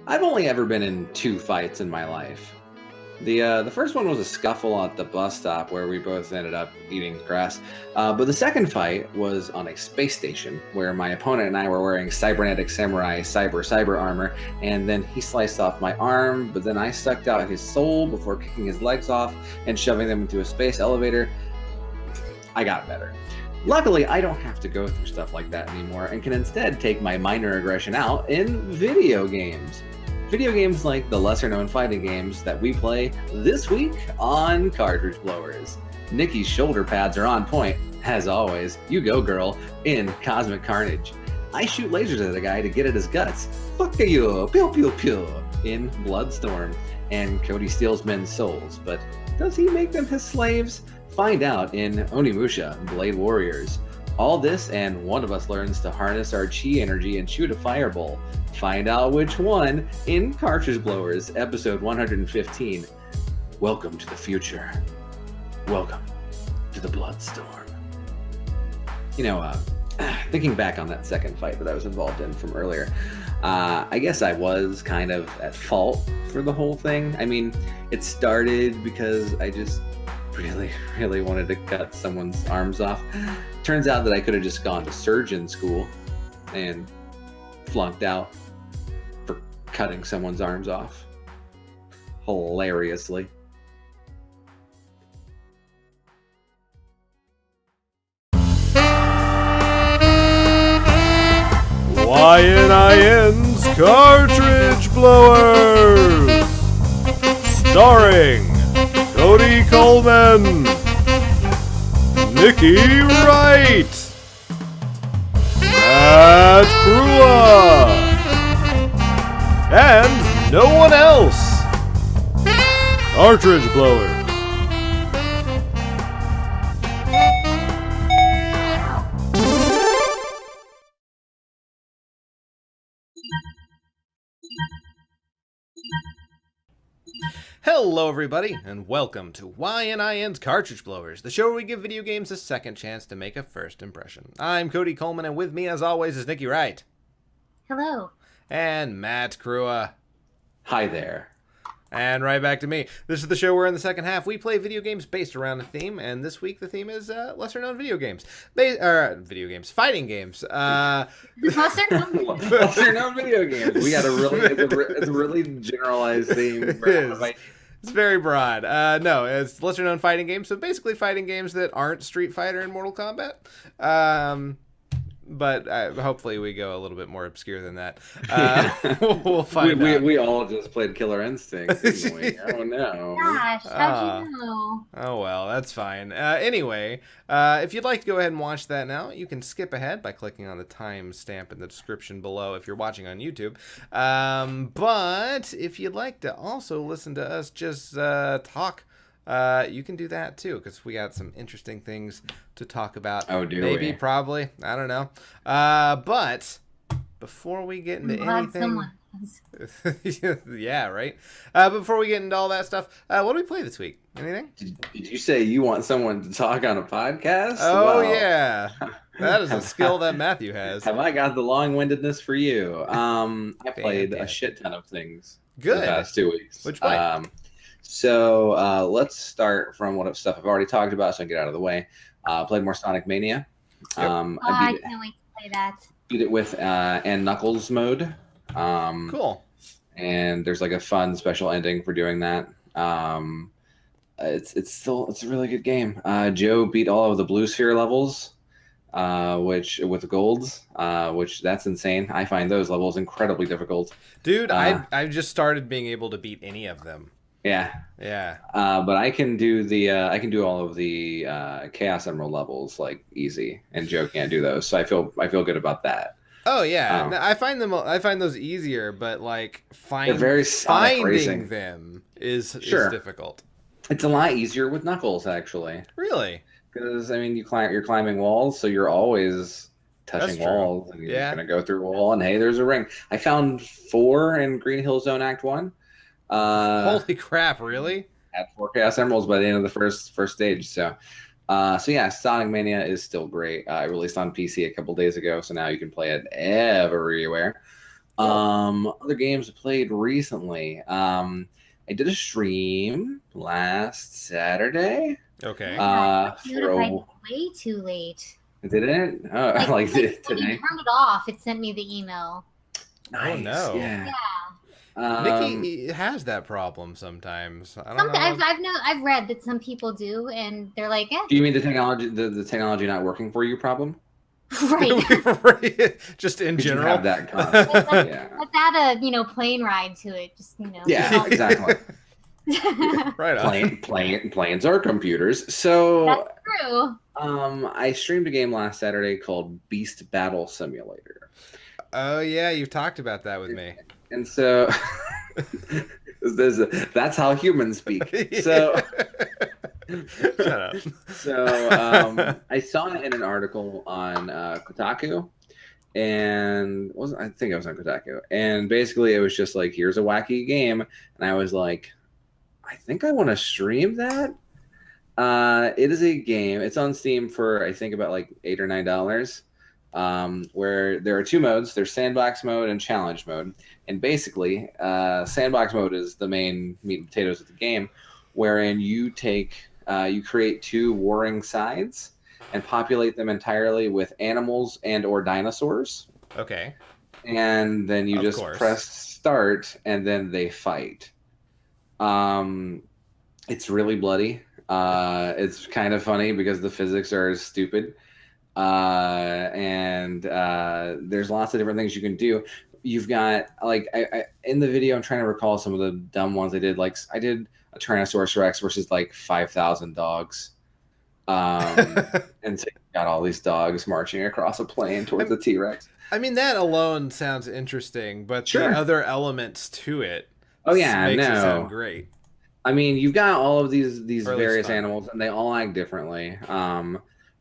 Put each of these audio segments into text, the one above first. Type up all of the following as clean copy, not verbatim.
I've only ever been in 2 fights in my life. The first one was a scuffle at the bus stop where we both ended up eating grass. But the second fight was on a space station where my opponent and I were wearing cybernetic samurai cyber armor, and then he sliced off my arm, but then I sucked out his soul before kicking his legs off and shoving them into a space elevator. I got better. Luckily, I don't have to go through stuff like that anymore and can instead take my minor aggression out in video games. Video games like the lesser-known fighting games that we play this week on Cartridge Blowers. Nikki's shoulder pads are on point, as always. You go, girl, in Cosmic Carnage. I shoot lasers at a guy to get at his guts. Fuck you, pew pew pew, in Bloodstorm. And Cody steals men's souls, but does he make them his slaves? Find out in Onimusha, Blade Warriors. All this, and one of us learns to harness our chi energy and shoot a fireball. Find out which one in Cartridge Blowers, episode 115. Welcome to the future. Welcome to the Bloodstorm. You know, thinking back on that second fight that I was involved in from earlier, I guess I was kind of at fault for the whole thing. I mean, it started because I just really wanted to cut someone's arms off. Turns out that I could have just gone to surgeon school and flunked out for cutting someone's arms off. Hilariously. YNIN's Cartridge Blowers! Starring Cody Coleman, Nikki Wright, Matt Krua, and no one else. Cartridge Blowers. Hello everybody, and welcome to YNIN's Cartridge Blowers, the show where we give video games a second chance to make a first impression. I'm Cody Coleman, and with me as always is Nikki Wright. Hello. And Matt Krua. Hi there. And right back to me. This is the show where in the second half we play video games based around a theme, and this week the theme is lesser known video games. Fighting games. Lesser known video games. We got it's a really generalized theme. It's very broad. No, it's lesser known fighting games. So basically fighting games that aren't Street Fighter and Mortal Kombat. But hopefully we go a little bit more obscure than that. We'll find out. We all just played Killer Instinct, didn't we? Oh, no. Gosh, how'd you know? Oh, well, that's fine. Anyway, if you'd like to go ahead and watch that now, you can skip ahead by clicking on the timestamp in the description below if you're watching on YouTube. But if you'd like to also listen to us just talk, you can do that too, because we got some interesting things to talk about. Oh, do Maybe, we? Probably. I don't know. But before we get into anything... yeah, right? Before we get into all that stuff, what do we play this week? Anything? Did you say you want someone to talk on a podcast? Oh, Wow. Yeah. That is a skill that Matthew has. Have I got the long-windedness for you? I played a Fantastic. shit ton of things Good. the past 2 weeks. Which way? So let's start from what stuff I've already talked about, so I can get out of the way. Played more Sonic Mania. Yep. I Can't wait to play that. beat it with and Knuckles mode. Cool. And there's like a fun special ending for doing that. It's a really good game. Joe beat all of the Blue Sphere levels, which with the golds, which that's insane. I find those levels incredibly difficult. Dude, I've just started being able to beat any of them. Yeah. But I can do all of the Chaos Emerald levels like easy, and Joe can't do those. So I feel good about that. Oh yeah, I find those easier, but like They're very Sonic finding racing. them is Sure. difficult. It's a lot easier with Knuckles actually, Really? because I mean you're climbing walls, so you're always touching That's true. walls, and you're Yeah. gonna go through a wall, and hey, there's a ring. I found 4 in Green Hill Zone Act 1. Holy crap! Really? At 4 Chaos Emeralds by the end of the first stage. So yeah, Sonic Mania is still great. It released on PC a couple days ago, so now you can play it everywhere. Other games I played recently. I did a stream last Saturday. Okay. Yeah, For notified way too late. did it? Oh, Like, like when today. you turned it off, it sent me the email. Oh, no. Yeah. Nikki has that problem sometimes. I don't know. I've read that some people do, and they're like, Do you mean the technology, the technology not working for you problem? right. Just in Did you general. have that concept? Yeah. Let's add a plane ride to it. Just Yeah, exactly. Right on. Planes are computers. So That's true. I streamed a game last Saturday called Beast Battle Simulator. Oh yeah, you've talked about that with me. And so that's how humans speak. So Shut up. So I saw it in an article on Kotaku, and I think it was on Kotaku, and basically it was just like, here's a wacky game, and I was like, I think I want to stream that. It is a game. It's on Steam for I think about like $8 or $9. Where there are two modes. There's sandbox mode and challenge mode, and basically, sandbox mode is the main meat and potatoes of the game, wherein you create two warring sides and populate them entirely with animals and or dinosaurs. Okay. And then you just press start, and then they fight. It's really bloody. It's kind of funny because the physics are stupid. And there's lots of different things you can do. You've got like I in the video, I'm trying to recall some of the dumb ones I did. Like I did a Tyrannosaurus Rex versus like 5,000 dogs. And so you got all these dogs marching across a plain towards the T-Rex. I mean, that alone sounds interesting, but the other elements to it makes it sound great. I mean, you've got all of these various animals, and they all act differently.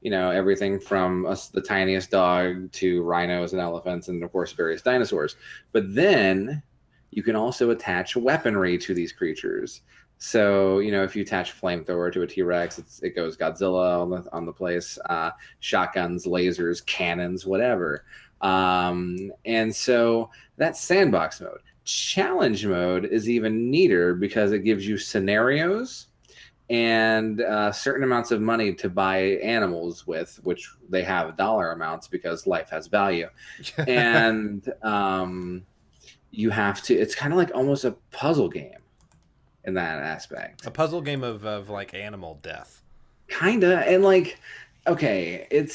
Everything from the tiniest dog to rhinos and elephants, and of course various dinosaurs. But then you can also attach weaponry to these creatures. So, if you attach flamethrower to a T-Rex, it goes Godzilla on the place, shotguns, lasers, cannons, whatever. And so that's sandbox mode. Challenge mode is even neater because it gives you scenarios and certain amounts of money to buy animals with, which they have dollar amounts because life has value. And you have to, it's kind of like almost a puzzle game in that aspect. A puzzle game of like animal death. Kinda. And like, okay, it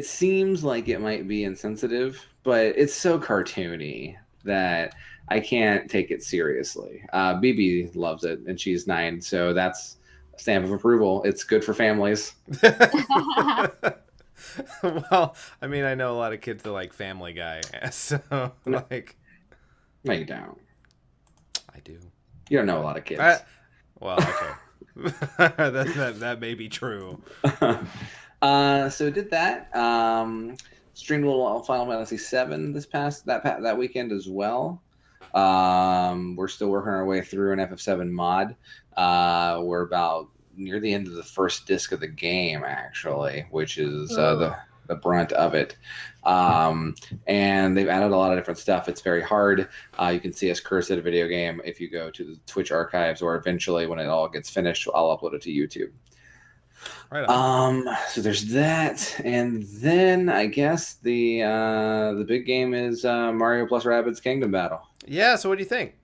seems like it might be insensitive, but it's so cartoony that I can't take it seriously. BB loves it, and she's 9, so that's a stamp of approval. It's good for families. Well, I mean, I know a lot of kids that like Family Guy, so like... No, you don't. I do. You don't know a lot of kids. Well, okay. that may be true. So did that. Streamed a little Final Fantasy VII that weekend as well. We're still working our way through an FF7 mod. We're about near the end of the first disc of the game, actually, which is the brunt of it. And they've added a lot of different stuff. It's very hard. You can see us curse at a video game if you go to the Twitch archives, or eventually when it all gets finished, I'll upload it to YouTube. Right on. So there's that, and then I guess the big game is Mario plus Rabbids Kingdom Battle. Yeah. So what do you think?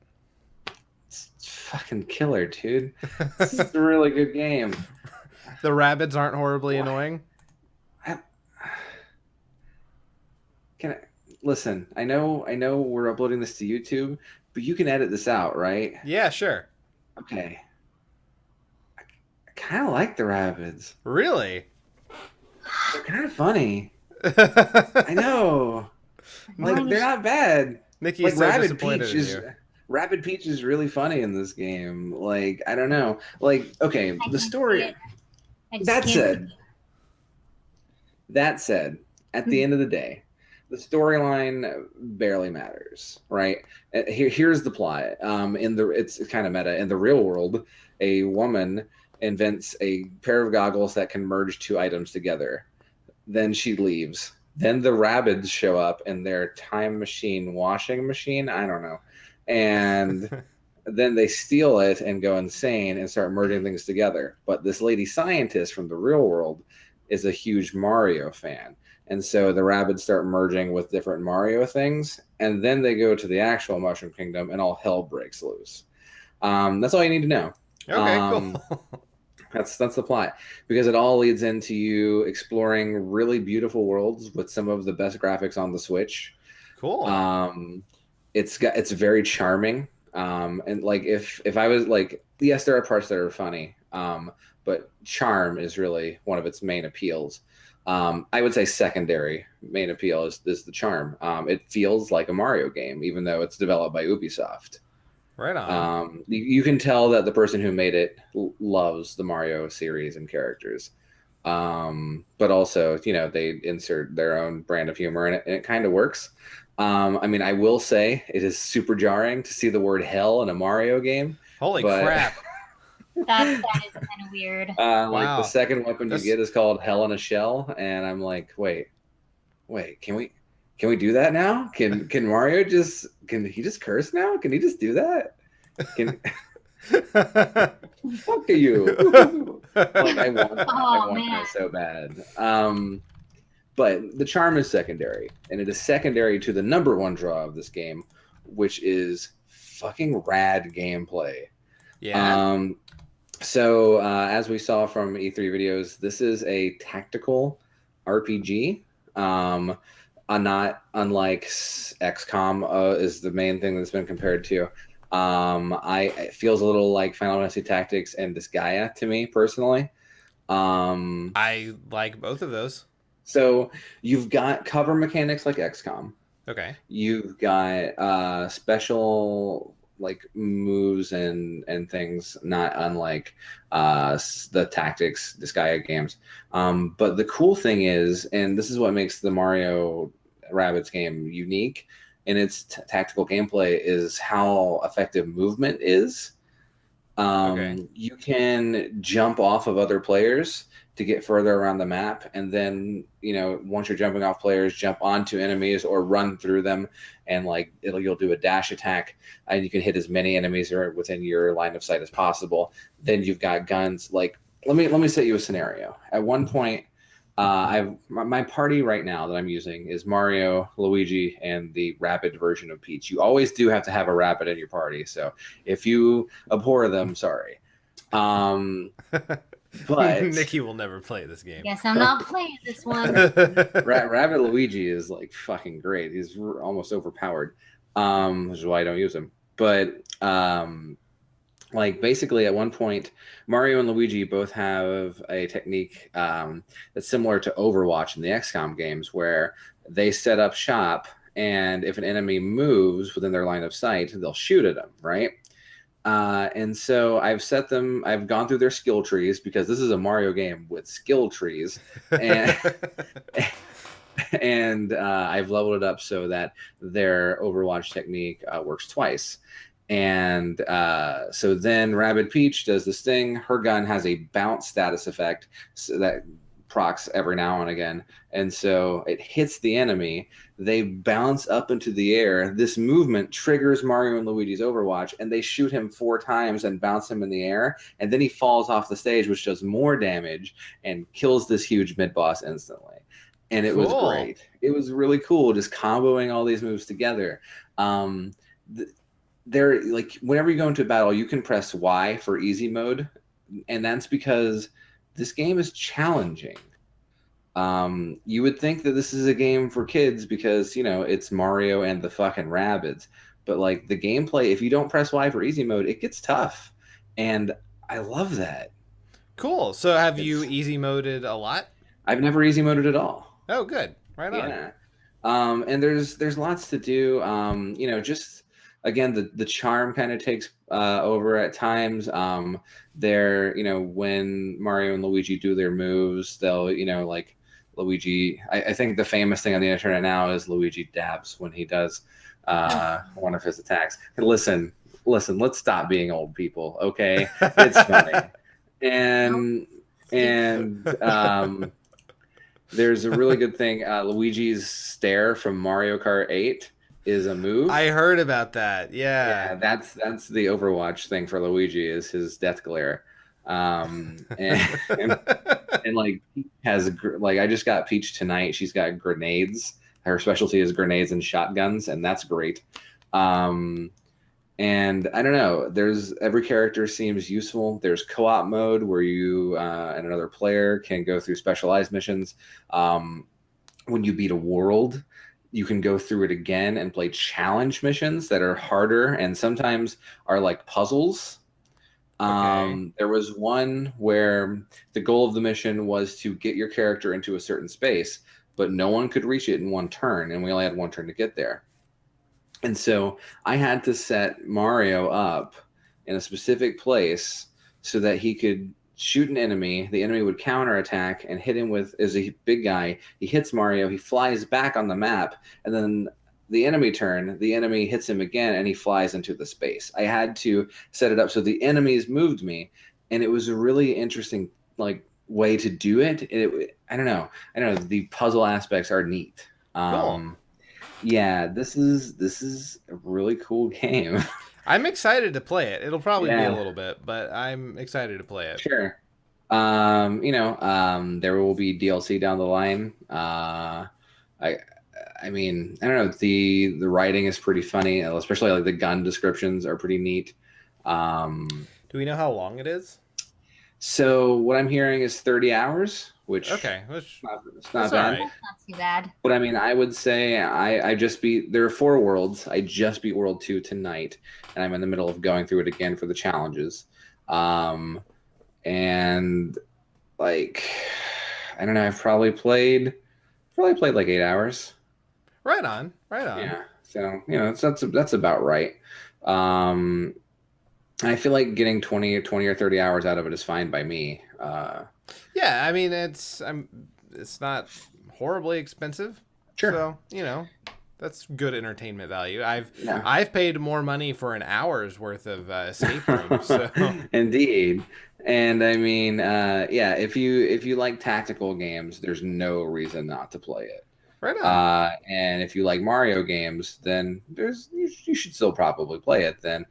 It's fucking killer, dude. It's a really good game. The Rabbids aren't horribly annoying. Listen? I know we're uploading this to YouTube, but you can edit this out, right? Yeah, sure. Okay. I kind of like the Rabbids. Really? They're kind of funny. I know. Like, they're not bad. Nikki like, is so disappointed in you. Rabid Peach is really funny in this game. Like, I don't know. Like, okay, the story. That said, at the end of the day, the storyline barely matters, right? Here's the plot. It's kind of meta. In the real world, a woman invents a pair of goggles that can merge two items together. Then she leaves. Then the Rabbids show up in their time machine washing machine. I don't know. And then they steal it and go insane and start merging things together. But this lady scientist from the real world is a huge Mario fan. And so the Rabbids start merging with different Mario things. And then they go to the actual Mushroom Kingdom and all hell breaks loose. That's all you need to know. Okay, cool. That's the plot, because it all leads into you exploring really beautiful worlds with some of the best graphics on the Switch. Cool. It's very charming. And like if I was like, yes, there are parts that are funny, but charm is really one of its main appeals. I would say secondary main appeal is the charm. It feels like a Mario game, even though it's developed by Ubisoft. Right on. You can tell that the person who made it loves the Mario series and characters. But also, you know, they insert their own brand of humor in it, and it kind of works. I mean, I will say it is super jarring to see the word hell in a Mario game. Holy crap. That is kind of weird. Wow. Like the second weapon you get is called Hell in a Shell, and I'm like, wait, can we do that now? Can Mario just curse now? Can he just do that? Fuck you. Like I want that so bad. But the charm is secondary, and it is secondary to the number one draw of this game, which is fucking rad gameplay. Yeah. So as we saw from E3 videos, this is a tactical RPG. Not unlike XCOM is the main thing that's been compared to. It feels a little like Final Fantasy Tactics and Disgaea to me personally. I like both of those. So you've got cover mechanics like XCOM. Okay. You've got special like moves and things, not unlike the Tactics Disgaea games. But the cool thing is, and this is what makes the Mario Rabbids game unique in its tactical gameplay, is how effective movement is. You can jump off of other players to get further around the map, and then, you know, once you're jumping off players, jump onto enemies or run through them, and like you'll do a dash attack, and you can hit as many enemies or within your line of sight as possible. Then you've got guns. Like let me set you a scenario. At one point, my party right now that I'm using is Mario, Luigi, and the Rabbid version of Peach. You always do have to have a Rabbid in your party, so if you abhor them, sorry. But Nikki will never play this game. Guess I'm not playing this one. Rabbid Luigi is like fucking great. He's almost overpowered, which is why I don't use him. But like basically at one point, Mario and Luigi both have a technique that's similar to Overwatch in the XCOM games, where they set up shop, and if an enemy moves within their line of sight, they'll shoot at them, right? And so I've gone through their skill trees, because this is a Mario game with skill trees, and and I've leveled it up so that their Overwatch technique works twice. And so then Rabbid Peach does this thing. Her gun has a bounce status effect that procs every now and again. And so it hits the enemy. They bounce up into the air. This movement triggers Mario and Luigi's Overwatch, and they shoot him 4 times and bounce him in the air. And then he falls off the stage, which does more damage and kills this huge mid-boss instantly. And it was great. It was really cool just comboing all these moves together. They're like, whenever you go into a battle, you can press Y for easy mode, and that's because this game is challenging. You would think that this is a game for kids because, you know, it's Mario and the fucking Rabbids, but like the gameplay, if you don't press Y for easy mode, it gets tough, and I love that. Cool. So have you easy moded a lot? I've never easy moded at all. Oh, good. Right on. Yeah. And there's lots to do. You know, just again, the charm kind of takes over at times. They're, you know, when Mario and Luigi do their moves, they'll, you know, like Luigi, I think the famous thing on the internet now is Luigi dabs when he does one of his attacks. Listen, let's stop being old people, okay? It's funny. And There's a really good thing. Luigi's stare from Mario Kart 8 is a move. I heard about that. Yeah, Yeah. that's the Overwatch thing for Luigi is his death glare. And like I just got Peach tonight. She's got grenades. Her specialty is grenades and shotguns, and that's great. And I don't know. There's every character seems useful. There's co-op mode where you and another player can go through specialized missions. When you beat a world, you can go through it again and play challenge missions that are harder and sometimes are like puzzles. There was one where the goal of the mission was to get your character into a certain space, but no one could reach it in one turn, and we only had one turn to get there. And so I had to set Mario up in a specific place so that he could shoot an enemy. The enemy would counterattack and hit him with, as a big guy, he hits Mario, he flies back on the map, and then the enemy hits him again, and he flies into the space. I had to set it up so the enemies moved me, and it was a really interesting way to do it. I don't know. The puzzle aspects are neat. Cool. Yeah, this is a really cool game. I'm excited to play it. It'll probably be a little bit, but I'm excited to play it. Sure. There will be DLC down the line. I mean, I don't know. The writing is pretty funny, especially like the gun descriptions are pretty neat. Do we know how long it is? So what I'm hearing is 30 hours, which it's not bad. That's not too bad. But I mean, I would say I just beat. There are 4 worlds. I just beat World 2 tonight, and I'm in the middle of going through it again for the challenges. And like, I don't know. I've probably played like 8 hours. Right on. Yeah. So that's about right. I feel like getting 20 or 30 hours out of it is fine by me. Yeah, I mean it's not horribly expensive. Sure. So, that's good entertainment value. I've paid more money for an hour's worth of escape room. So Indeed. And I mean, if you like tactical games, there's no reason not to play it. Right on. And if you like Mario games, then you should still probably play it. Then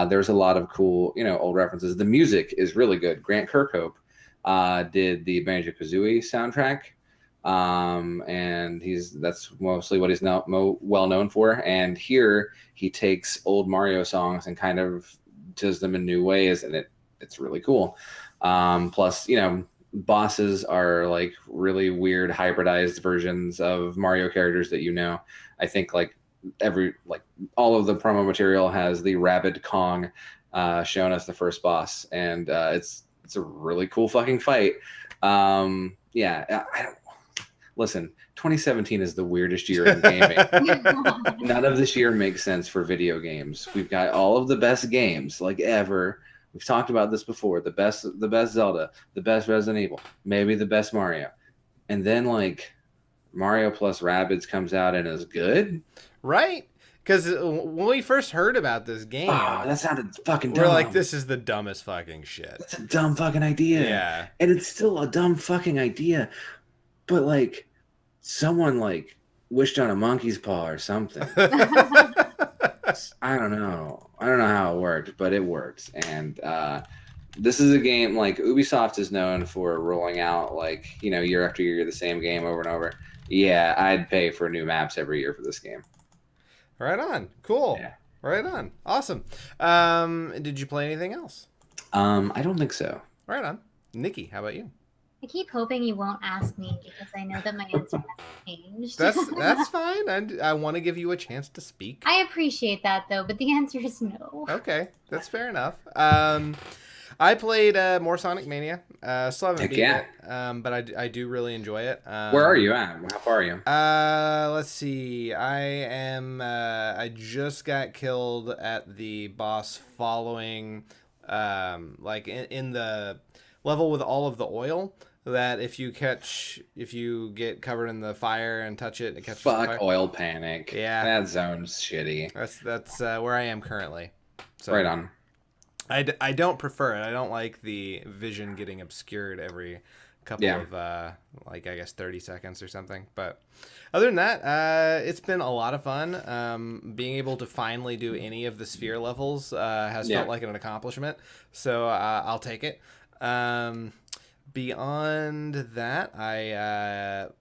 there's a lot of cool, old references. The music is really good. Grant Kirkhope did the Banjo-Kazooie soundtrack, and that's mostly what he's now well known for. And here he takes old Mario songs and kind of does them in new ways, and it's really cool. Plus, bosses are like really weird hybridized versions of Mario characters that I think all of the promo material has the Rabid Kong shown as the first boss, and it's a really cool fucking fight. Listen, 2017 is the weirdest year in gaming. None of this year makes sense for video games. We've got all of the best games ever. We've talked about this before. The best Zelda, the best Resident Evil, maybe the best Mario. And then Mario plus Rabbids comes out and is good. Right? Because when we first heard about this game, that sounded fucking dumb. We're like, this is the dumbest fucking shit. It's a dumb fucking idea. Yeah. And it's still a dumb fucking idea. But someone wished on a monkey's paw or something. I don't know how it worked, but it works. And this is a game Ubisoft is known for rolling out year after year the same game over and over. Yeah, I'd pay for new maps every year for this game. Right on. Cool. Yeah. Right on. Awesome. Did you play anything else? I don't think so. Right on. Nikki, how about you? I keep hoping you won't ask me because I know that my answer has changed. That's fine. I want to give you a chance to speak. I appreciate that though, but the answer is no. Okay, that's fair enough. I played more Sonic Mania. Still haven't beat it, but I do really enjoy it. Where are you at? How far are you? Let's see. I just got killed at the boss following, in the level with all of the oil. That if you get covered in the fire and touch it, it catches fire. Oil panic. Yeah, that zone's shitty. That's where I am currently. So right on. I don't prefer it. I don't like the vision getting obscured every couple of I guess 30 seconds or something. But other than that, it's been a lot of fun. Being able to finally do any of the sphere levels has felt like an accomplishment. So I'll take it. Beyond that,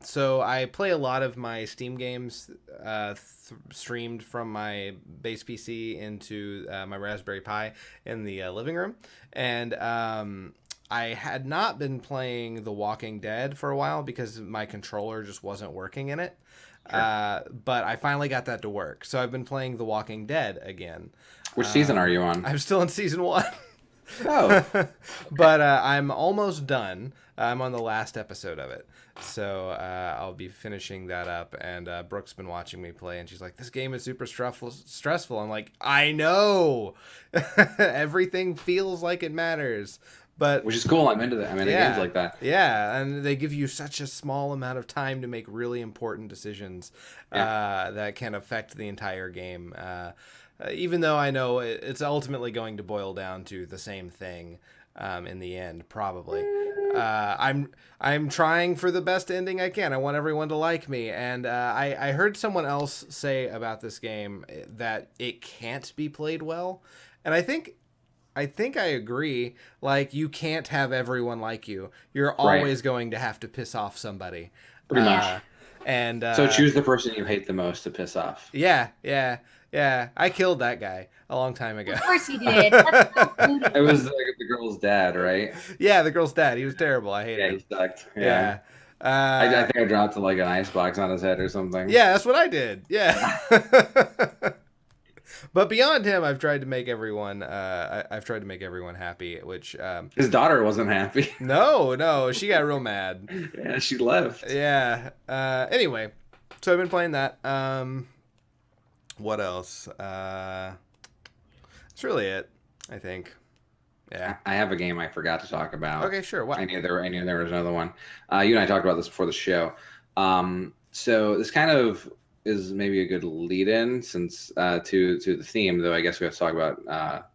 so I play a lot of my Steam games streamed from my base PC into my Raspberry Pi in the living room. And I had not been playing The Walking Dead for a while because my controller just wasn't working in it. Sure. But I finally got that to work. So I've been playing The Walking Dead again. Which season are you on? I'm still in season 1. Oh. But I'm almost done. I'm on the last episode of it. So I'll be finishing that up. And Brooke's been watching me play, and she's like, this game is super stressful. I'm like, I know. Everything feels like it matters. But which is cool. I'm into that. I mean, the games like that. Yeah, and they give you such a small amount of time to make really important decisions that can affect the entire game. Even though I know it's ultimately going to boil down to the same thing in the end, probably. I'm trying for the best ending I can. I want everyone to like me. And I heard someone else say about this game that it can't be played well. And I think I agree. Like, you can't have everyone like you. You're always going to have to piss off somebody. Pretty much. And so choose the person you hate the most to piss off. Yeah. I killed that guy a long time ago. Of course you did. That's so it was like the girl's dad, right? Yeah, the girl's dad. He was terrible. I hated him. He sucked. Yeah. I think I dropped like an icebox on his head or something. Yeah, that's what I did. Yeah. But beyond him, I've tried to make everyone. I've tried to make everyone happy. Which his daughter wasn't happy. No, she got real mad. Yeah, she left. Yeah. Anyway, so I've been playing that. What else? That's really it, I think. Yeah. I have a game I forgot to talk about. Okay, sure. What? I knew there was another one. You and I talked about this before the show. So this kind of is maybe a good lead-in since to the theme, though I guess we have to talk about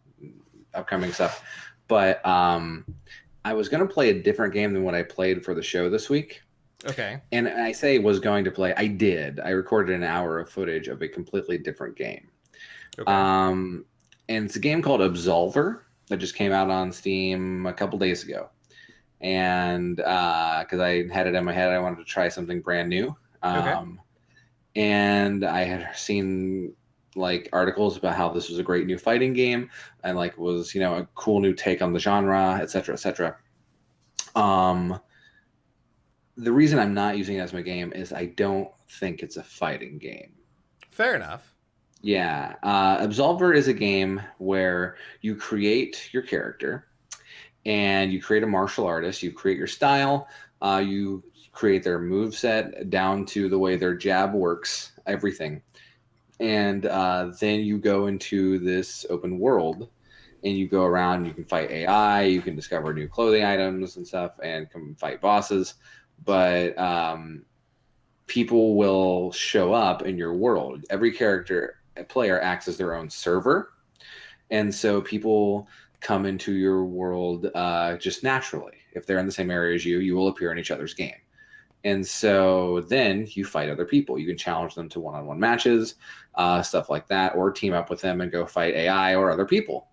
upcoming stuff. But I was going to play a different game than what I played for the show this week. Okay. And I say was going to play. I did. I recorded an hour of footage of a completely different game. Okay. And it's a game called Absolver that just came out on Steam a couple days ago. And because I had it in my head, I wanted to try something brand new. And I had seen like articles about how this was a great new fighting game and like was, a cool new take on the genre, et cetera, et cetera. The reason I'm not using it as my game is I don't think it's a fighting game. Fair enough. Yeah. Absolver is a game where you create your character and you create a martial artist. You create your style. You create their moveset down to the way their jab works, everything. And then you go into this open world and you go around. You can fight AI. You can discover new clothing items and stuff and come fight bosses. But people will show up in your world. Every player acts as their own server. And so people come into your world just naturally. If they're in the same area as you, you will appear in each other's game. And so then you fight other people. You can challenge them to one-on-one matches, stuff like that, or team up with them and go fight AI or other people.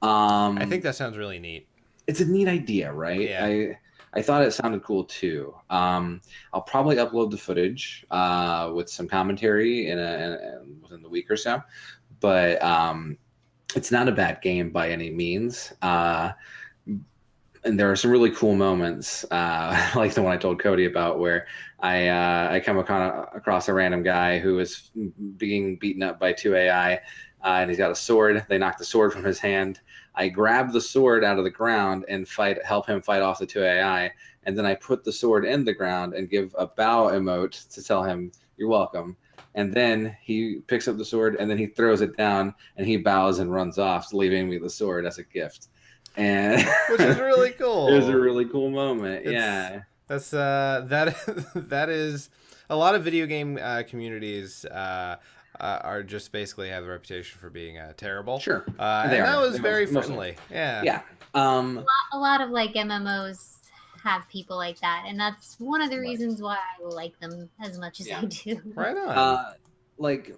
I think that sounds really neat. It's a neat idea, right? Yeah. I thought it sounded cool too. I'll probably upload the footage with some commentary within the week or so. But it's not a bad game by any means. And there are some really cool moments, like the one I told Cody about, where I come across a random guy who is being beaten up by 2 AI, and he's got a sword. They knock the sword from his hand. I grab the sword out of the ground and help him fight off the 2 AI, and then I put the sword in the ground and give a bow emote to tell him, "You're welcome." And then he picks up the sword, and then he throws it down, and he bows and runs off, leaving me the sword as a gift. And which is really cool. It was a really cool moment. That's that is a lot of video game communities are just basically have the reputation for being terrible. Sure. And that was very friendly. Yeah. Yeah. A lot of like MMOs have people like that, and that's one of the reasons why I like them as much as I do. Right on. Like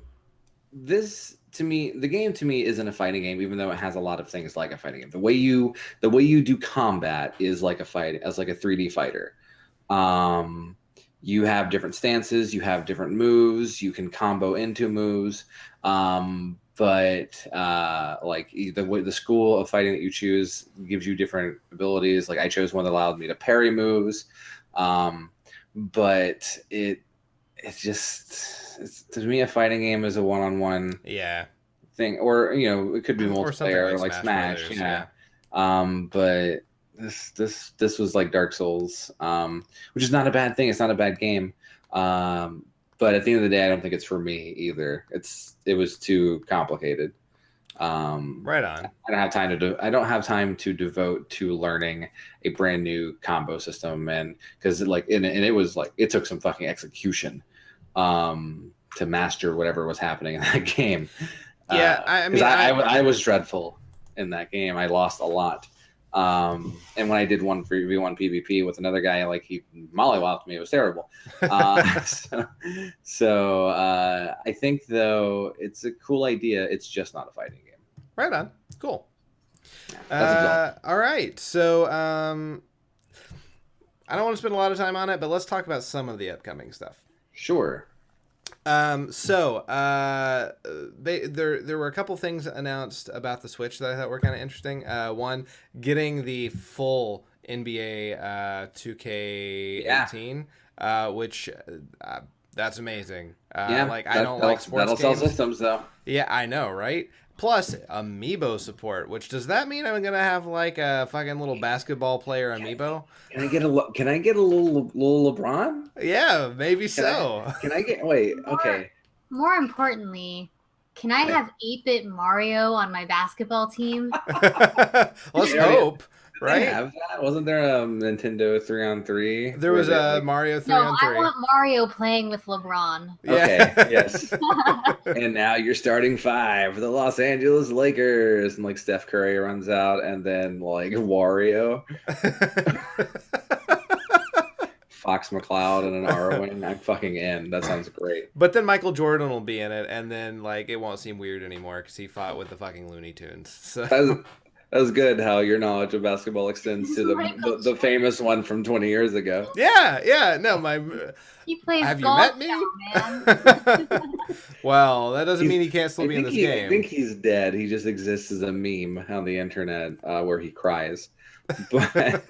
this to me, the game to me isn't a fighting game, even though it has a lot of things like a fighting game. The way you do combat is like a fight, as like a 3D fighter. You have different stances, you have different moves, you can combo into moves. But like the school of fighting that you choose gives you different abilities. Like I chose one that allowed me to parry moves. But it's to me, a fighting game is a one-on-one thing, or it could be multiplayer, like Smash. Yeah. But this was like Dark Souls, which is not a bad thing. It's not a bad game. But at the end of the day, I don't think it's for me either. It was too complicated. Right on. I don't have time to devote to learning a brand new combo system, and because it was like it took some fucking execution to master whatever was happening in that game. Yeah, I was dreadful in that game. I lost a lot. And when I did 1v1 PvP with another guy, like he mollywopped me. It was terrible. So I think though it's a cool idea. It's just not a fighting game. Right on. Cool. Yeah, all right. So I don't want to spend a lot of time on it, but let's talk about some of the upcoming stuff. Sure. There were a couple things announced about the Switch that I thought were kind of interesting. One, getting the full NBA 2K18, which that's amazing. I don't like sports games. That'll sell systems though. Yeah, I know, right? Plus amiibo support, which does that mean I'm gonna have like a fucking little basketball player amiibo? Can I get a little LeBron? Yeah, maybe Can I get okay. More importantly, can I have 8-bit Mario on my basketball team? Let's hope. Right? Have that? Wasn't there a Nintendo 3-on-3? There was a Mario 3-on-3. No, I want Mario playing with LeBron. Okay, yes. And now you're starting 5, the Los Angeles Lakers, and like Steph Curry runs out, and then like Wario, Fox McCloud, and an Arwen. I'm fucking in. That sounds great. But then Michael Jordan will be in it, and then like it won't seem weird anymore because he fought with the fucking Looney Tunes. So. That was good how your knowledge of basketball extends to the famous one from 20 years ago. Yeah. No, he plays have golf you met me? now, man. Well, that doesn't mean he can't still be in this game. I think he's dead. He just exists as a meme on the internet where he cries. But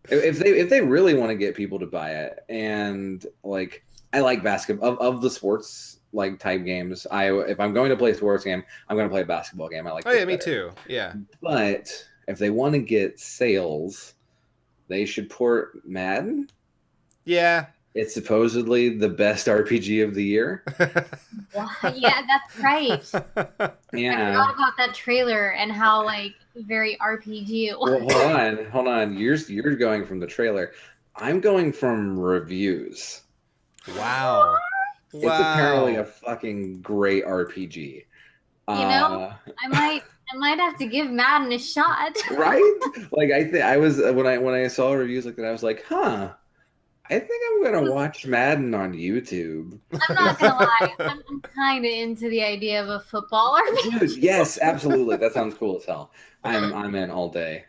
if they really want to get people to buy it, and like I like basketball of the sports like type games. If I'm going to play a sports game, I'm going to play a basketball game. I like. Oh yeah, me too. Yeah. But if they want to get sales, they should port Madden. Yeah. It's supposedly the best RPG of the year. Yeah, that's right. Yeah. I forgot about that trailer and how like very RPG it was. Well, hold on. You're going from the trailer. I'm going from reviews. Wow. It's apparently a fucking great RPG. I might have to give Madden a shot. Right? Like I was when I saw reviews like that, I was like, huh. I think I'm gonna watch Madden on YouTube. I'm not gonna lie, I'm kind of into the idea of a football RPG. Dude, yes, absolutely. That sounds cool as hell. I'm in all day.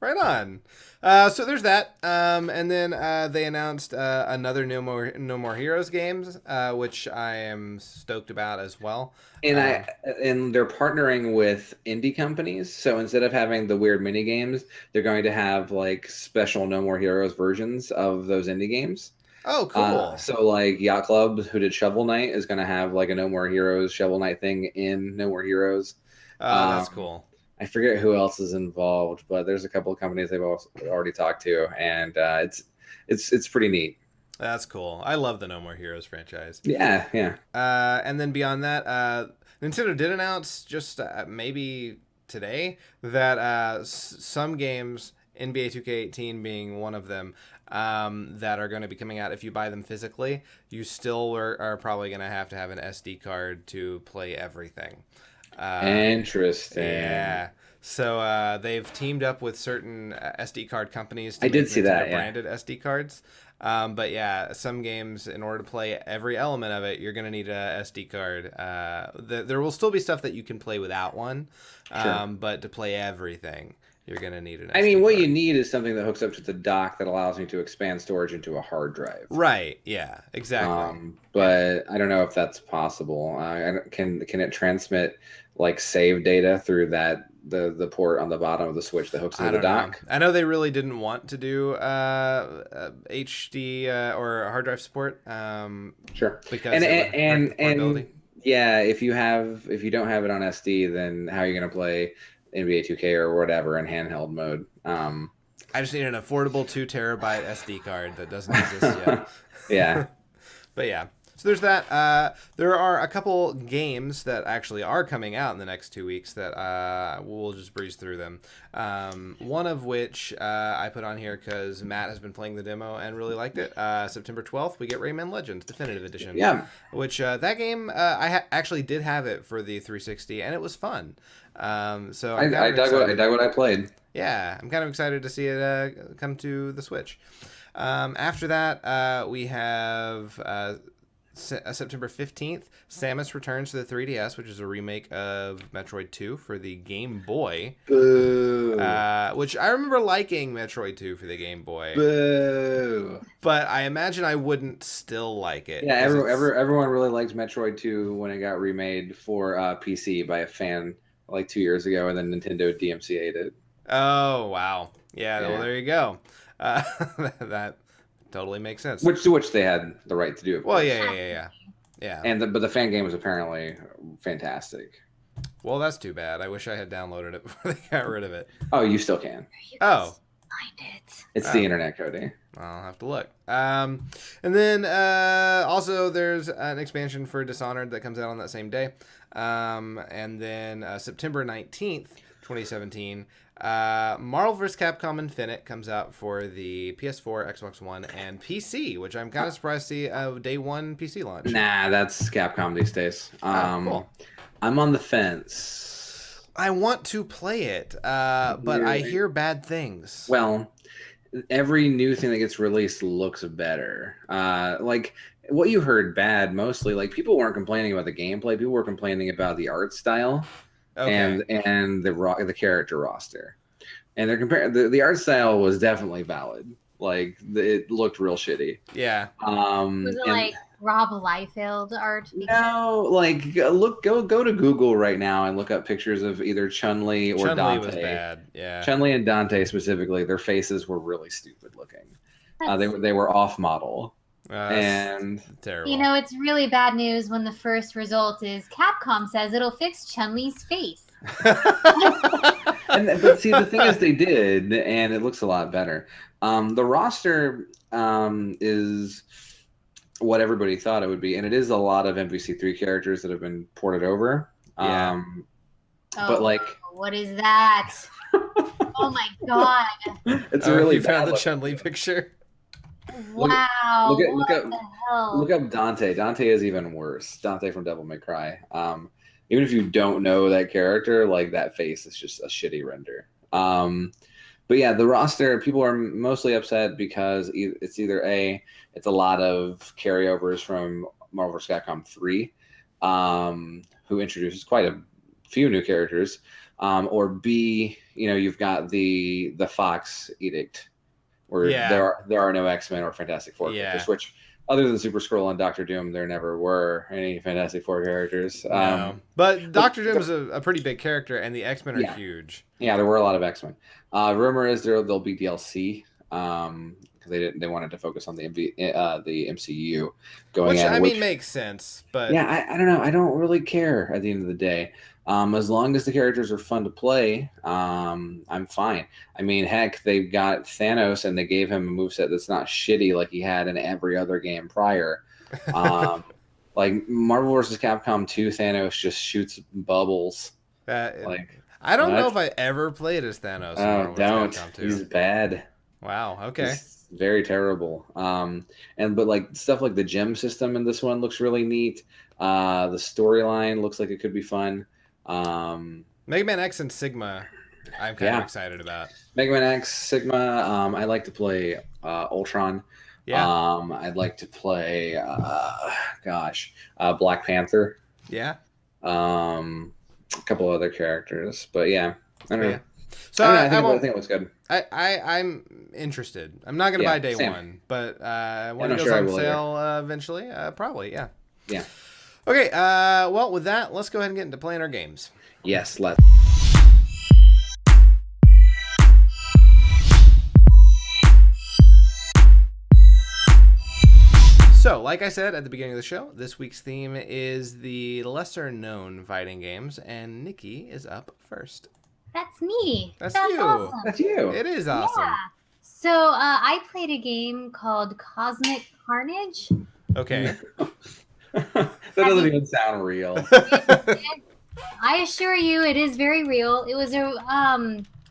Right on. So there's that, and then they announced another No More Heroes games, which I am stoked about as well. And and they're partnering with indie companies, so instead of having the weird mini games, they're going to have like special No More Heroes versions of those indie games. Oh, cool. So like Yacht Club, who did Shovel Knight, is going to have like a No More Heroes Shovel Knight thing in No More Heroes. That's cool. I forget who else is involved, but there's a couple of companies they've already talked to, and it's pretty neat. That's cool. I love the No More Heroes franchise. Yeah. And then beyond that, Nintendo did announce just maybe today that some games, NBA 2K18 being one of them, that are going to be coming out. If you buy them physically, you still are probably going to have an SD card to play everything. Interesting. Yeah. So they've teamed up with certain SD card companies to I did make see that, Nintendo yeah. branded SD cards. But yeah, some games, in order to play every element of it, you're going to need a SD card. There will still be stuff that you can play without one, Sure. but to play everything, you're going to need an SD I mean, what card. you need is something that hooks up to the dock that allows you to expand storage into a hard drive. Right, yeah, exactly. But I don't know if that's possible. Can it transmit like save data through the port on the bottom of the Switch that hooks I into the don't know. dock? I know they really didn't want to do HD or hard drive support. Sure. Because And it would hurt the portability. yeah, if you don't have it on SD, then how are you going to play NBA 2K or whatever in handheld mode? I just need an affordable 2 terabyte SD card that doesn't exist yet. Yeah. But yeah, so there's that. There are a couple games that actually are coming out in the next 2 weeks that we'll just breeze through them. One of which I put on here because Matt has been playing the demo and really liked it. September 12th, we get Rayman Legends Definitive Edition. Yeah. Which that game, I actually did have it for the 360, and it was fun. So I dug what I played. Yeah, I'm kind of excited to see it come to the Switch. After that, we have September 15th, Samus Returns to the 3DS, which is a remake of Metroid 2 for the Game Boy. Boo. Which I remember liking Metroid 2 for the Game Boy. Boo. But I imagine I wouldn't still like it. Yeah, everyone really liked Metroid 2 when it got remade for PC by a fan like 2 years ago, and then Nintendo DMCA'd it. Oh, wow. Yeah, well, there you go. That totally makes sense. Which they had the right to do. Well, yeah. But the fan game was apparently fantastic. Well, that's too bad. I wish I had downloaded it before they got rid of it. Oh, you still can. Oh. Find it. It's the internet, Cody. I'll have to look. And then also there's an expansion for Dishonored that comes out on that same day. And then September 19th, 2017, Marvel vs. Capcom Infinite comes out for the PS4, Xbox One, and PC, which I'm kind of surprised to see day one PC launch. Nah, that's Capcom these days. Cool. I'm on the fence. I want to play it, but I hear bad things. Well, every new thing that gets released looks better. Like what you heard bad mostly, like people weren't complaining about the gameplay, people were complaining about the art style. Okay. And the character roster, and they're comparing the art style was definitely valid. Like it looked real shitty. Yeah. Was it like Rob Liefeld art? No, like go to Google right now and look up pictures of either Chun-Li or Dante. Chun-Li was bad. Yeah. Chun-Li and Dante specifically, their faces were really stupid looking. They were off model. And terrible. You know, it's really bad news when the first result is Capcom says it'll fix Chun-Li's face. But see, the thing is, they did, and it looks a lot better. The roster is what everybody thought it would be, and it is a lot of MVC3 characters that have been ported over. Yeah. But like, what is that? Oh my god! It's a really you found bad the Chun-Li picture. Wow! Look Hell? up Dante. Dante is even worse. Dante from Devil May Cry. Even if you don't know that character, like that face is just a shitty render. But yeah, the roster, people are mostly upset because it's either it's a lot of carryovers from Marvel vs. Capcom 3, who introduces quite a few new characters, or B, you've got the Fox Edict, where there are no X-Men or Fantastic Four characters, which, other than Super Skrull and Doctor Doom, there never were any Fantastic Four characters. No. But Doctor Doom is a pretty big character, and the X-Men are huge. Yeah, there were a lot of X-Men. Rumor is there'll be DLC, because they wanted to focus on the MCU going Which, in. I mean, makes sense. But yeah, I don't know. I don't really care at the end of the day. As long as the characters are fun to play, I'm fine. I mean, heck, they've got Thanos and they gave him a moveset that's not shitty like he had in every other game prior. Like Marvel vs. Capcom 2, Thanos just shoots bubbles. I don't know if I ever played as Thanos. Oh, don't. He's bad. Wow. Okay. He's very terrible. But like stuff like the gem system in this one looks really neat. The storyline looks like it could be fun. Mega Man X and Sigma I'm kind of excited about. Mega Man X, Sigma. I like to play Ultron. Yeah. I'd like to play, Black Panther. Yeah. A couple other characters, but yeah, I don't know. Yeah. So I think it looks good. I'm interested. I'm not gonna buy day one, but when it goes on sale eventually, probably, yeah. Yeah. Okay. Well, with that, let's go ahead and get into playing our games. Yes, let's. So, like I said at the beginning of the show, this week's theme is the lesser-known fighting games, and Nikki is up first. That's me. That's you. Awesome. That's you. It is awesome. Yeah. So I played a game called Cosmic Carnage. Okay. That doesn't even sound real. I assure you, it is very real. It was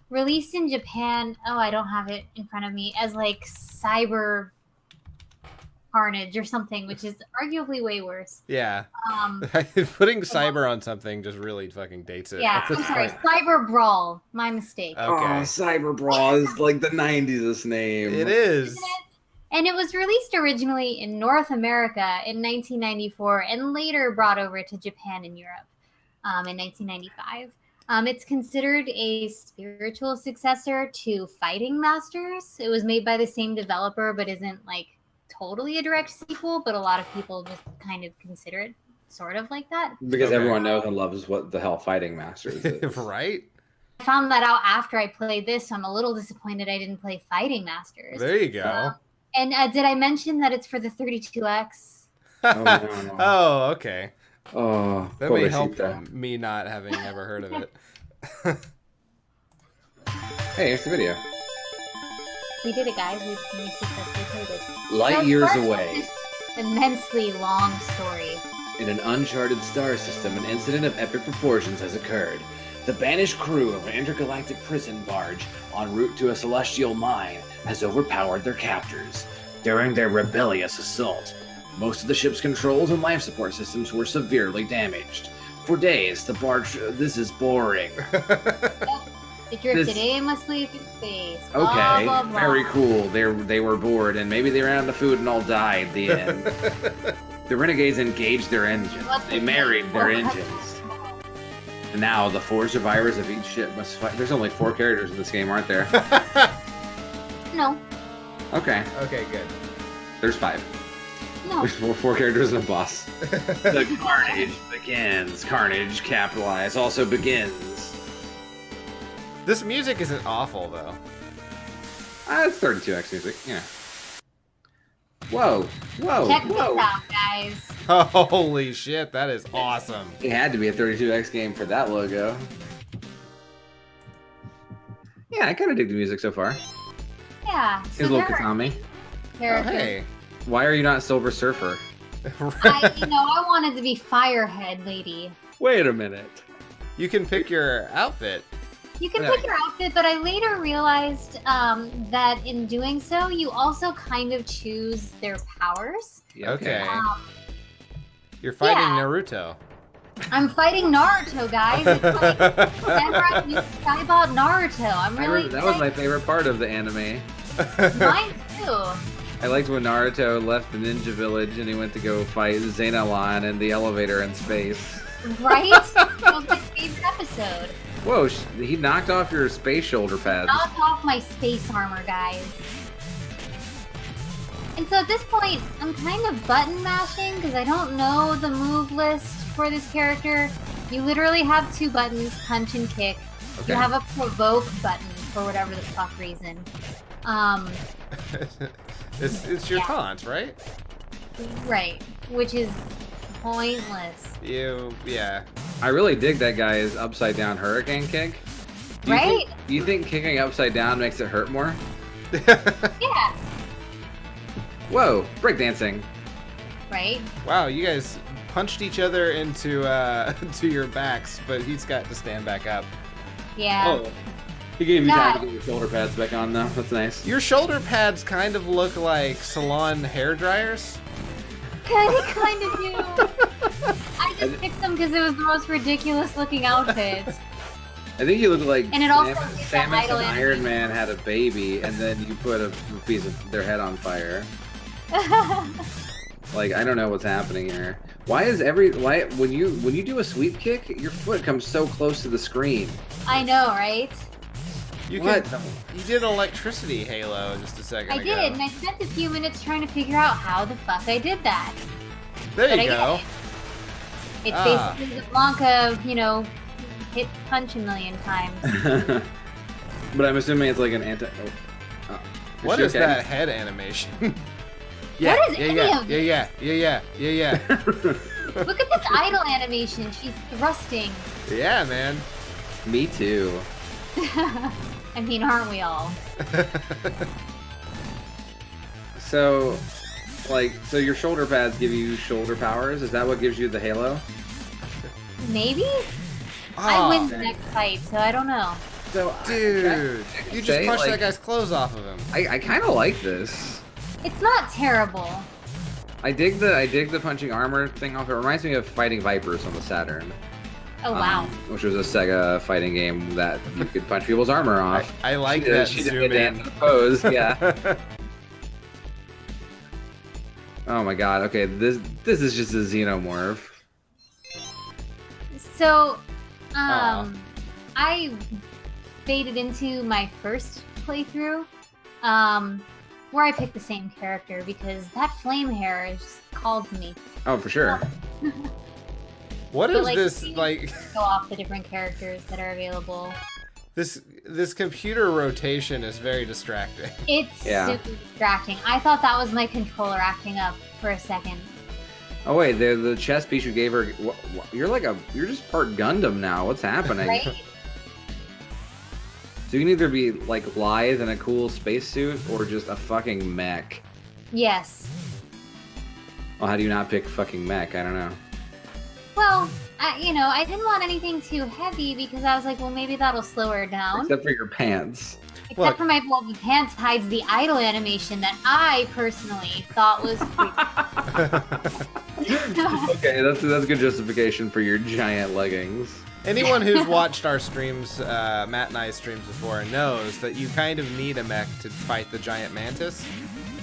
released in Japan. Oh, I don't have it in front of me. As like Cyber Carnage or something, which is arguably way worse. Yeah. Putting cyber on something just really fucking dates it. Yeah, I'm sorry. Cyber Brawl. My mistake. Okay. Oh, Cyber Brawl is like the 90s name. It is. Isn't it? And it was released originally in North America in 1994 and later brought over to Japan and Europe in 1995. It's considered a spiritual successor to Fighting Masters. It was made by the same developer, but isn't like totally a direct sequel, but a lot of people just kind of consider it sort of like that. Because everyone knows and loves what the hell Fighting Masters is. Right? I found that out after I played this, so I'm a little disappointed I didn't play Fighting Masters. There you go. And did I mention that it's for the 32X? Oh, no. Oh, okay. Oh, that may help me not having ever heard of it. Hey, here's the video. We did it, guys. We successfully played it. Light years away. Immensely long story. In an uncharted star system, an incident of epic proportions has occurred. The banished crew of an intergalactic prison barge en route to a celestial mine has overpowered their captors. During their rebellious assault, most of the ship's controls and life support systems were severely damaged. For days, the barge... This is boring. It drifted aimlessly through space. Okay, blah, blah, blah. very cool. They were bored, and maybe they ran out of food and all died at the end. The renegades engaged their engines. They married their engines. And now the 4 survivors of each ship must fight. There's only 4 characters in this game, aren't there? No. Okay. Okay, good. There's 5. No. There's 4 characters and a boss. The carnage begins. Carnage, capitalized, also begins. This music isn't awful, though. It's 32X music, yeah. Whoa, whoa, Check whoa. this out, guys. Holy shit, that is awesome. It had to be a 32X game for that logo. Yeah, I kind of dig the music so far. Yeah. Here's a little Katami. Oh, hey. Why are you not Silver Surfer? I wanted to be Firehead Lady. Wait a minute. You can pick your outfit. You can pick your outfit, but I later realized that in doing so, you also kind of choose their powers. Okay. You're fighting Naruto. I'm fighting Naruto, guys. It's like whenever I talk about Naruto, I'm really that was my favorite part of the anime. Mine too. I liked when Naruto left the ninja village and he went to go fight Xenolon in the elevator in space. Right? That was my favorite episode. Whoa, he knocked off your space shoulder pads. Knocked off my space armor, guys. And so at this point, I'm kind of button mashing because I don't know the move list for this character. You literally have 2 buttons, punch and kick. Okay. You have a provoke button for whatever the fuck reason. It's your taunt, right? Right, which is pointless. Yeah. I really dig that guy's upside down hurricane kick. Do you think kicking upside down makes it hurt more? Yeah. Whoa, breakdancing. Right? Wow, you guys punched each other into to your backs, but he's got to stand back up. Yeah. Oh. He gave you time to get your shoulder pads back on, though. That's nice. Your shoulder pads kind of look like salon hair dryers. Kind of do. I just picked them because it was the most ridiculous looking outfit. I think you look like And it also gives that Samus idle and energy. Iron Man had a baby, and then you put a piece of their head on fire. Like, I don't know what's happening here. Why when you do a sweep kick, your foot comes so close to the screen? I know, right? You What? You did electricity halo just a second I ago. did, and I spent a few minutes trying to figure out how the fuck I did that. There But you I go. It's basically the Blanca, hit punch a million times. But I'm assuming it's like an anti. What is that head animation? What is any of this? Yeah. Look at this idle animation. She's thrusting. Yeah, man. Me too. I mean, aren't we all? So your shoulder pads give you shoulder powers? Is that what gives you the halo? Maybe? Ah, I win the next fight, so I don't know. So, dude, you just punched like, that guy's clothes off of him. I kind of like this. It's not terrible. I dig the punching armor thing off. It reminds me of fighting Vipers on the Saturn. Oh, wow. Which was a Sega fighting game that you could punch people's armor off. I like that She did zoom a dance in. and a pose, yeah. Oh my god, okay, this is just a Xenomorph. So, Aw. I faded into my first playthrough, where I picked the same character because that flame hair is just called to me. Oh, for sure. What But, is this you like? Go off the different characters that are available. This computer rotation is very distracting. It's Yeah. super distracting. I thought that was my controller acting up for a second. Oh wait, the chest piece you gave her. You're just part Gundam now. What's happening? Right? So you can either be like lithe in a cool spacesuit or just a fucking mech. Yes. Well, how do you not pick fucking mech? I don't know. Well, I didn't want anything too heavy because I was like, well, maybe that'll slow her down. Except for your pants. Except Look. for the pants hides the idle animation that I personally thought was creepy. Okay, that's good justification for your giant leggings. Anyone who's watched our streams, Matt and I's streams before, knows that you kind of need a mech to fight the giant mantis.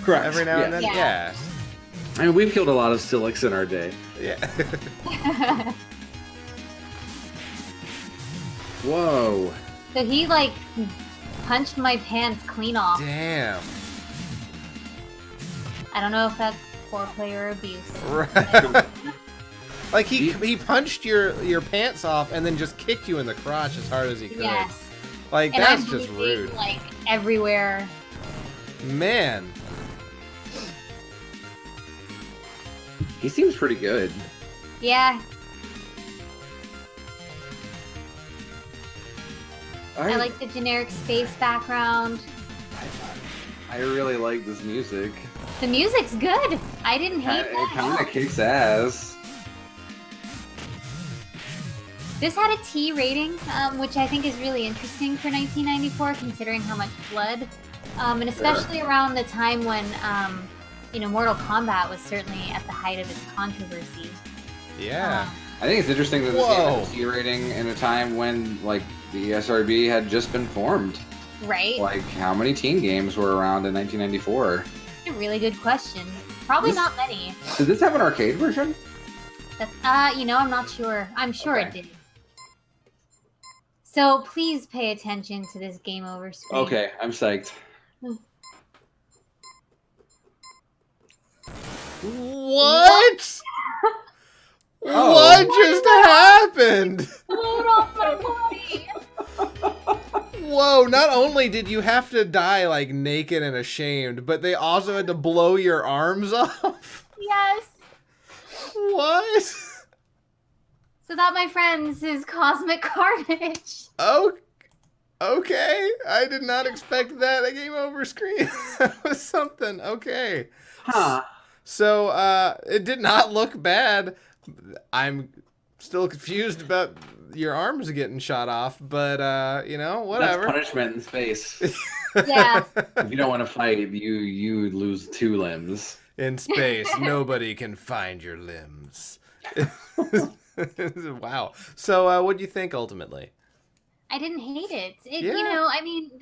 Correct. Every now and then, Yeah. yeah. I mean, we've killed a lot of Silix in our day. Yeah. Whoa. So he punched my pants clean off. Damn. I don't know if that's foreplay or abuse. Right. Like he punched your pants off and then just kicked you in the crotch as hard as he could. Yes. Like And that's I'm just bleeding, rude. Everywhere. Man. He seems pretty good. Yeah. I like the generic space background. I really like this music. The music's good. I didn't hate It that at kind all. of kicks ass. This had a T rating, which I think is really interesting for 1994, considering how much blood, and especially around the time when, Mortal Kombat was certainly at the height of its controversy. Yeah. I think it's interesting that this game Whoa. has a T rating in a time when, the SRB had just been formed. Right? How many teen games were around in 1994? A really good question. Probably not many. Did this have an arcade version? I'm not sure. I'm sure it Okay. did. So please pay attention to this game over screen. Okay, I'm psyched. What? Oh. What just happened? Load off my body! Whoa, not only did you have to die naked and ashamed, but they also had to blow your arms off? Yes! What? So that, my friends, is Cosmic Carnage. Oh, okay. I did not expect that. A game over screen. That was something. Okay. Huh. So, it did not look bad. I'm still confused about your arms getting shot off, but, whatever. That's punishment in space. Yeah. If you don't want to fight, you lose 2 limbs. In space, nobody can find your limbs. Wow. So, what do you think ultimately? I didn't hate it. Yeah. You know, I mean,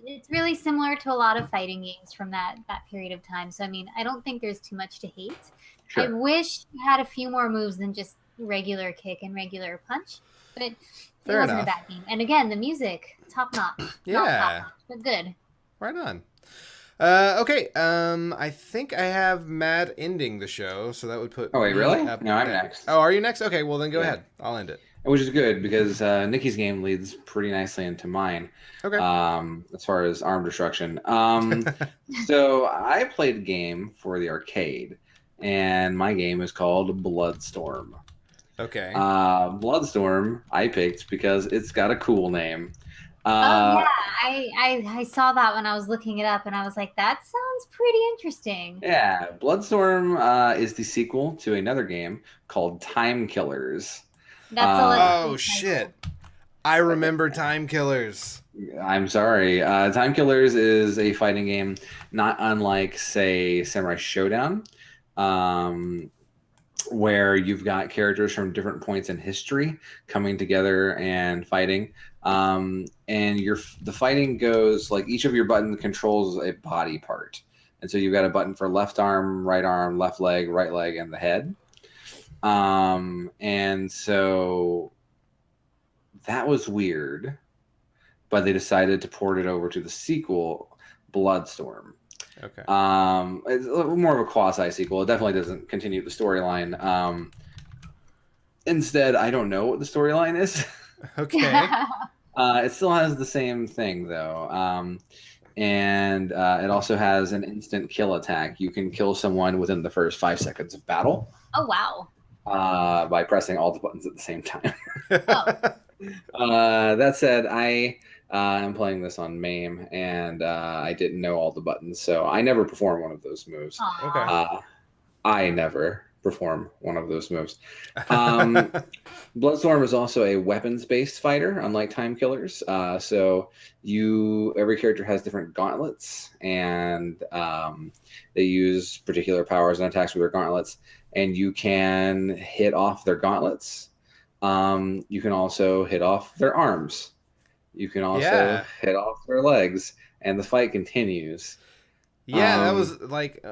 it's really similar to a lot of fighting games from that period of time. So I mean, I don't think there's too much to hate. Sure. I wish you had a few more moves than just regular kick and regular punch, but it Fair wasn't enough. a bad game. And again, the music, top notch. Yeah. Not top notch, but good. Right on. Okay, I think I have Matt ending the show, so that would put. Oh, wait, me really? up No, I'm next. next. Oh, are you next? Okay, well then go Yeah. ahead. I'll end it. Which is good because Nikki's game leads pretty nicely into mine. Okay. As far as arm destruction. So I played a game for the arcade, and my game is called Bloodstorm. Okay. Bloodstorm I picked because it's got a cool name. Oh yeah, I saw that when I was looking it up, and I was like, that sounds pretty interesting. Yeah, Bloodstorm is the sequel to another game called Time Killers. That's a Oh legit shit! I remember Time Killers. I'm sorry. Time Killers is a fighting game not unlike, say, Samurai Showdown, where you've got characters from different points in history coming together and fighting. And the fighting goes like each of your buttons controls a body part. And so you've got a button for left arm, left leg, right leg, and the head. And so that was weird, but they decided to port it over to the sequel, Bloodstorm. Okay. It's a little more of a quasi sequel. It definitely doesn't continue the storyline. Instead, I don't know what the storyline is. Okay. It still has the same thing though. And it also has an instant kill attack. You can kill someone within the first 5 seconds of battle. Oh wow. By pressing all the buttons at the same time. Oh. That said, I am playing this on MAME, and I didn't know all the buttons, so I never perform one of those moves. Aw. Okay. I never perform one of those moves. Bloodstorm is also a weapons-based fighter, unlike Time Killers. So every character has different gauntlets, and they use particular powers and attacks with their gauntlets. And you can hit off their gauntlets. You can also hit off their arms. You can also hit off their legs, and the fight continues. Yeah, that was like,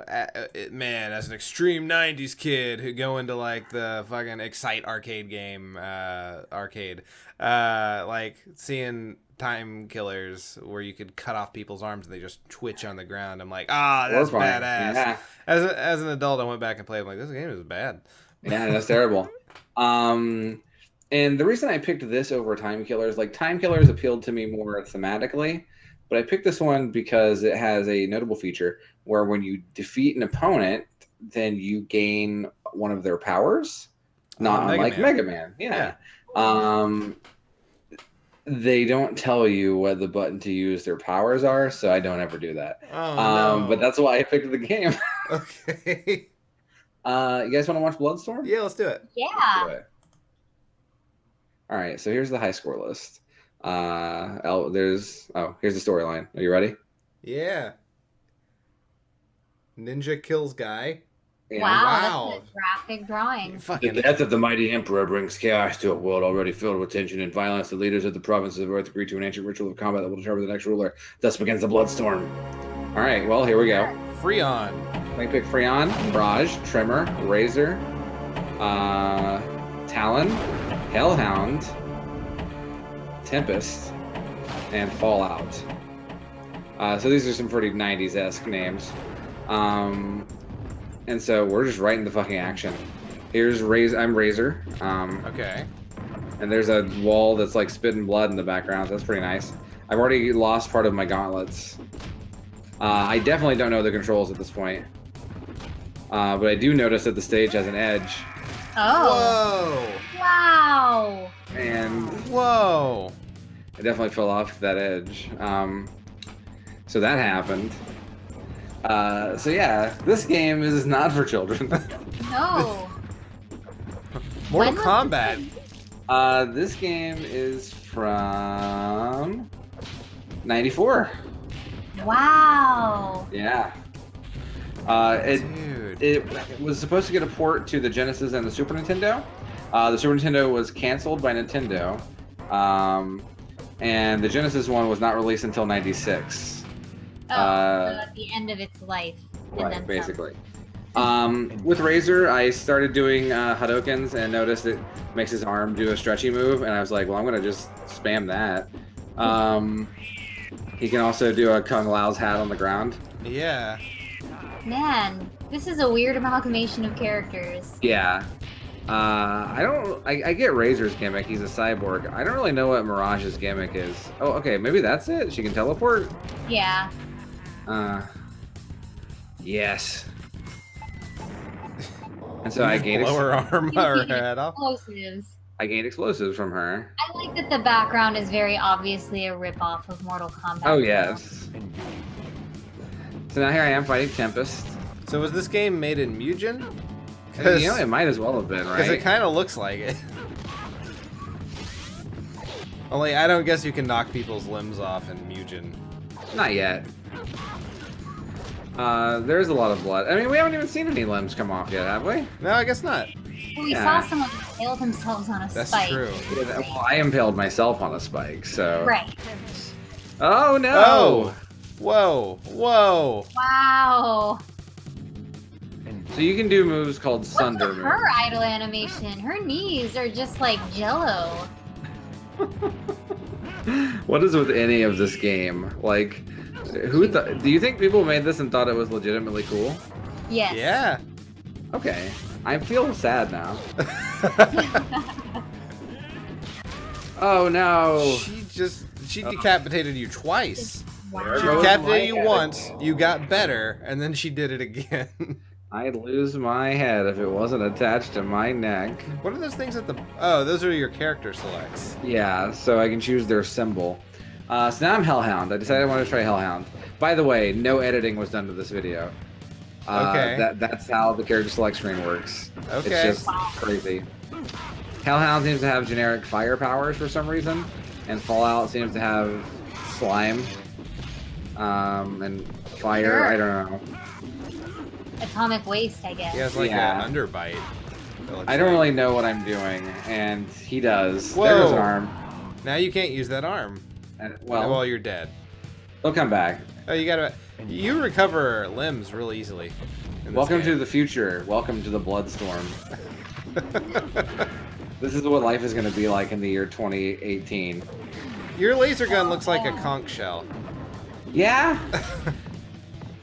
man, as an extreme 90s kid who go into like the fucking Excite arcade game, like seeing Time Killers where you could cut off people's arms and they just twitch on the ground. I'm like, that's Horrifying. badass. Yeah. As an adult, I went back and played. I'm like, this game is bad. Yeah, that's terrible. And the reason I picked this over Time Killers, like Time Killers appealed to me more thematically, but I picked this one because it has a notable feature where when you defeat an opponent, then you gain one of their powers, not unlike Mega Man. Yeah. They don't tell you what the button to use their powers are, so I don't ever do that. Oh, no. But that's why I picked the game. Okay. You guys want to watch Bloodstorm? Yeah, let's do it. Yeah. Let's do it. All right, so here's the high score list. Here's the storyline. Are you ready? Yeah. Ninja kills guy. Yeah. Wow, that's a graphic drawing. The death of the mighty emperor brings chaos to a world already filled with tension and violence. The leaders of the provinces of Earth agree to an ancient ritual of combat that will determine the next ruler. Thus begins the Bloodstorm. All right, well, here we go. Freon. I pick Freon, Barrage, Tremor, Razor, Talon, Hellhound, Tempest, and Fallout. So these are some pretty 90s-esque names. And so we're just right in the fucking action. Here's I'm Razor. Okay. And there's a wall that's like spitting blood in the background. So that's pretty nice. I've already lost part of my gauntlets. I definitely don't know the controls at this point. But I do notice that the stage has an edge. Oh. Whoa. Wow. And Whoa. I definitely fell off that edge. So that happened. So yeah, this game is not for children. No. Mortal When was Kombat. This game is from 94. Wow. Yeah. Dude. It was supposed to get a port to the Genesis and the Super Nintendo. The Super Nintendo was canceled by Nintendo. And the Genesis one was not released until '96. Oh, so at the end of its life. And Right, then basically. With Razor, I started doing Hadokens and noticed it makes his arm do a stretchy move, and I was like, well, I'm gonna just spam that. He can also do a Kung Lao's hat on the ground. Yeah. Man, this is a weird amalgamation of characters. Yeah. I get Razor's gimmick. He's a cyborg. I don't really know what Mirage's gimmick is. Oh, okay, maybe that's it. She can teleport. Yeah. Yes. And so I gained blow her arm or her head off. Explosives. I gained explosives from her. I like that the background is very obviously a ripoff of Mortal Kombat. Oh yes. So now here I am fighting Tempest. So was this game made in Mugen? You know, it might as well have been, right? Because it kind of looks like it. Only I don't guess you can knock people's limbs off in Mugen. Not yet. There's a lot of blood. I mean, we haven't even seen any limbs come off yet, have we? No, I guess not. Well, we Yeah. saw someone impale themselves on a That's spike. true. Yeah, well, I impaled myself on a spike, so. Right. Oh no! Oh! Whoa! Whoa! Wow. So you can do moves called What's Sunder with moves. her idle animation? Her knees are just like jello. What is with any of this game? Like, who thought? Do you think people made this and thought it was legitimately cool? Yes. Yeah. Okay, I feel sad now. Oh no! She decapitated you twice. Wow. She There goes decapitated you my head. once, you got better, and then she did it again. I'd lose my head if it wasn't attached to my neck. What are those things at the... Oh, those are your character selects. Yeah, so I can choose their symbol. So now I'm Hellhound. I decided I wanted to try Hellhound. By the way, no editing was done to this video. Okay. That's how the character select screen works. Okay. It's just crazy. Hellhound seems to have generic fire powers for some reason, and Fallout seems to have slime and fire. Sure. I don't know. Atomic waste, I guess. He has like Yeah. an underbite. I don't really know what I'm doing, and he does. Whoa. There's an arm. Now you can't use that arm. And, Well, well, you're dead. he'll come back. Oh, you gotta... You recover limbs real easily. in this Welcome to game. the future. Welcome to the Bloodstorm. This is what life is going to be like in the year 2018. Your laser gun looks like a conch shell. Yeah?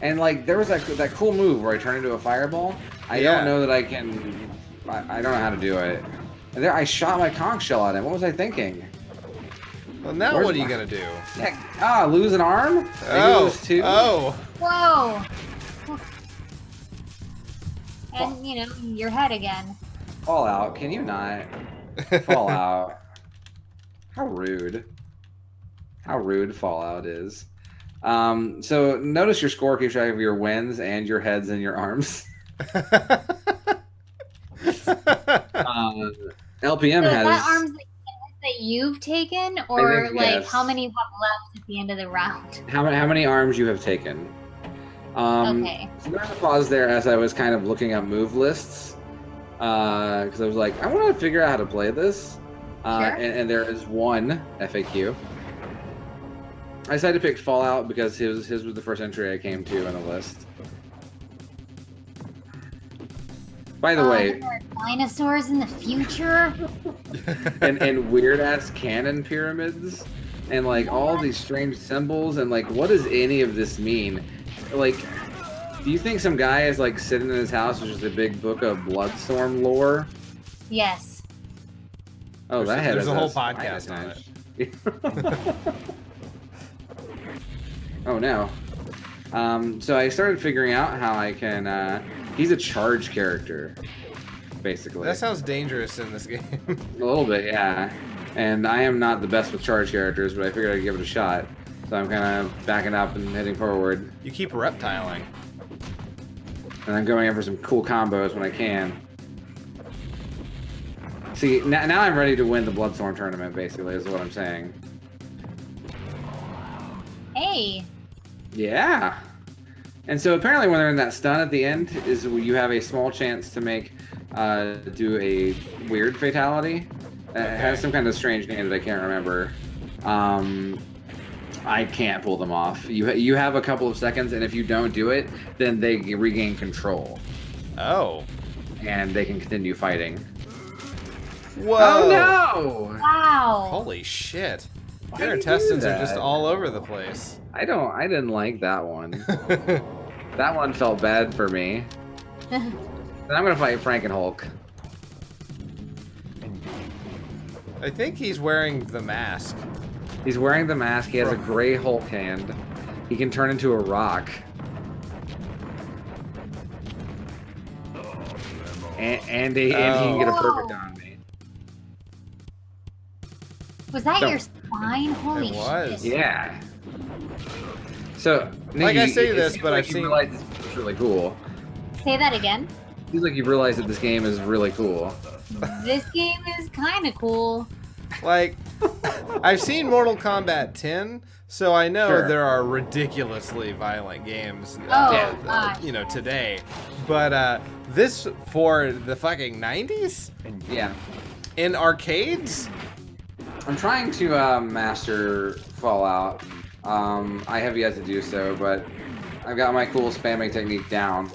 And like, there was that cool move where I turn into a fireball. I Yeah. don't know that I can... I don't know how to do it. And there, I shot my conch shell at him. What was I thinking? Well, now Where's what are you my- gonna do? Heck, lose an arm? Maybe Oh, lose two? oh. Whoa. And, you know, your head again. Fallout, can you not? Fallout. How rude. How rude Fallout is. So notice your score keeps track of your wins and your heads and your arms. LPM So is has... that arms that you've taken, or think like yes. how many have left at the end of the round? How many arms you have taken? Okay. So there's a pause there as I was kind of looking up move lists. Because I was like, I want to figure out how to play this. Sure. And there is one FAQ. I decided to pick Fallout because his was the first entry I came to on the list. By the way, There are dinosaurs in the future. and weird ass cannon pyramids, and like all these strange symbols, and like, what does any of this mean? Like, do you think some guy is like sitting in his house with just a big book of Bloodstorm lore? Yes. Oh, that had There's a whole spine podcast on attached. Oh no. So I started figuring out how I can. He's a charge character, basically. That sounds dangerous in this game. A little bit, yeah. And I am not the best with charge characters, but I figured I'd give it a shot. So I'm kind of backing up and heading forward. You keep reptiling. And I'm going in for some cool combos when I can. See, now I'm ready to win the Bloodstorm tournament, basically, is what I'm saying. Hey. Yeah. And so apparently when they're in that stun at the end, is you have a small chance to make, do a weird fatality. It has some kind of strange name that I can't remember. I can't pull them off. You have a couple of seconds, and if you don't do it, then they regain control. Oh. And they can continue fighting. Whoa. Oh no! Wow. Holy shit. Why Your do you do intestines are just that? all over the place. I didn't like that one. That one felt bad for me. Then I'm gonna fight Frankenhulk. I think he's wearing the mask. He's wearing the mask. He has a gray Hulk hand. He can turn into a rock. And he can get a perfect on me. Was that No. your spine? Holy It was. shit. Yeah. So, Nikki, Like I say it this, seems but like I've you seen- realize this is really cool. Say that again. It seems like you realize that this game is really cool. This game is kind of cool. Like, I've seen Mortal Kombat 10, so I know Sure. there are ridiculously violent games, Oh, gosh. you know, today. But this for the fucking 90s Yeah. in arcades? I'm trying to master Fallout. I have yet to do so, but I've got my cool spamming technique down.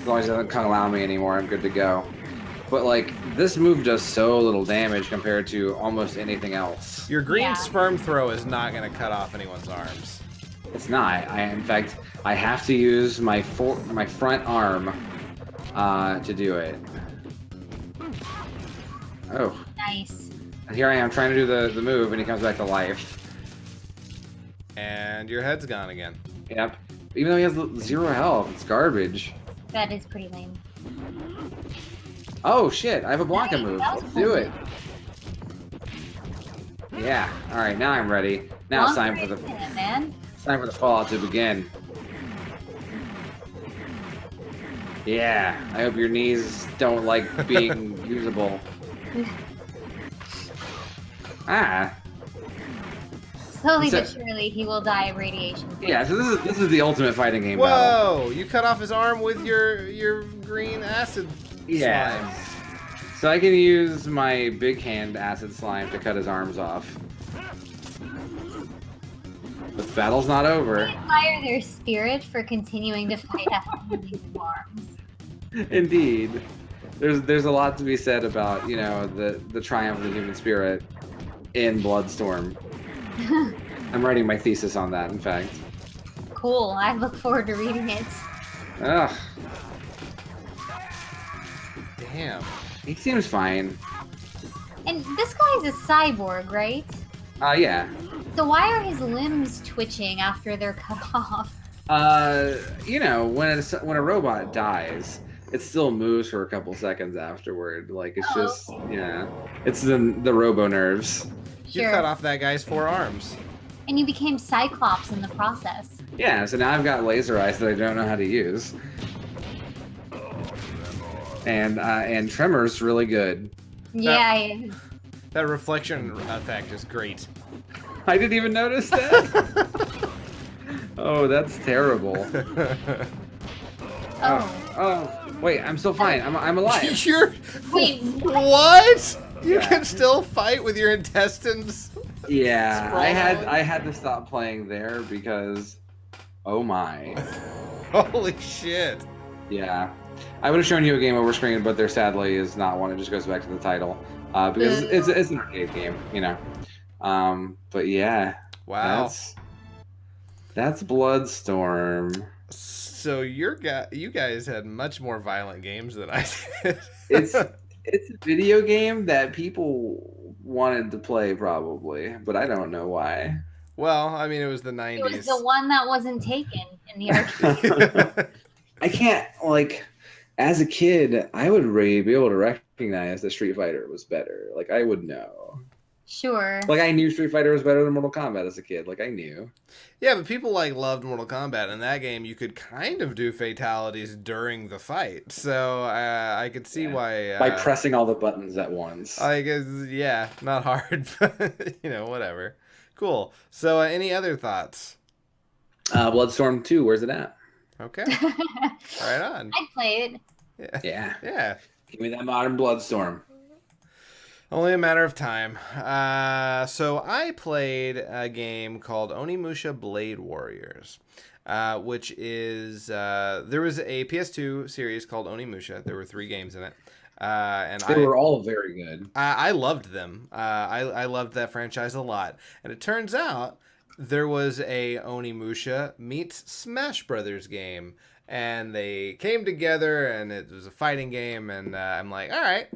As long as it doesn't allow me anymore, I'm good to go. But like, this move does so little damage compared to almost anything else. Your green Yeah. sperm throw is not going to cut off anyone's arms. It's not. In fact, I have to use my front arm to do it. Oh, Nice. here I am trying to do the move, and he comes back to life. And your head's gone again. Yep. Even though he has 0 health, it's garbage. That is pretty lame. Oh shit, I have a Blanca move. That was Let's do cool. it. Yeah. Alright, now I'm ready. Now it's time for the Man. Fallout to begin. Yeah. I hope your knees don't like being usable. Ah. Slowly So- but surely, he will die of radiation. Yeah, so this is the ultimate fighting game battle. Whoa! You cut off his arm with your green acid Yeah. slime. So I can use my big hand acid slime to cut his arms off. But the battle's not over. I admire their spirit for continuing to fight after these arms. Indeed. There's a lot to be said about, you know, the triumph of the human spirit in Bloodstorm. I'm writing my thesis on that, in fact. Cool. I look forward to reading it. Ugh. Damn. He seems fine. And this guy's a cyborg, right? Yeah. So why are his limbs twitching after they're cut off? You know, when a robot dies, it still moves for a couple seconds afterward. Like, it's Oh, just, yeah. It's the robo nerves. You Sure. cut off that guy's 4 arms. And you became Cyclops in the process. Yeah, so now I've got laser eyes that I don't know how to use. And Tremor's really good. Yeah, That reflection effect is great. I didn't even notice that. Oh, that's terrible. Oh, wait, I'm still fine. I'm alive. You're Wait, what? You Yeah. can still fight with your intestines. Yeah, Sprawl. I had to stop playing there because, oh my. Holy shit. Yeah. I would have shown you a game over screen, but there sadly is not one. It just goes back to the title. Because it's an arcade game, you know. But yeah. Wow. That's Bloodstorm. So you guys had much more violent games than I did. It's a video game that people wanted to play probably, but I don't know why. Well, I mean, it was the 90s. it was the one that wasn't taken in the arcade. I can't, like, as a kid, I would really be able to recognize that Street Fighter was better. Like, I would know. Sure. Like, I knew Street Fighter was better than Mortal Kombat as a kid. Like, I knew. Yeah, but people loved Mortal Kombat. In that game, you could kind of do fatalities during the fight. So I could see why. By pressing all the buttons at once. I guess, yeah, not hard, but, you know, whatever. Cool. So any other thoughts? Bloodstorm 2, where's it at? Okay. Right on. I'd play it. Yeah. Yeah. Yeah. Give me that modern Bloodstorm. Only a matter of time. So I played a game called Onimusha Blade Warriors, which is there was a PS2 series called Onimusha. There were 3 games in it, and They were all very good. I loved them. I loved that franchise a lot, and it turns out there was a Onimusha meets Smash Brothers game, and they came together, and it was a fighting game, and I'm like, all right,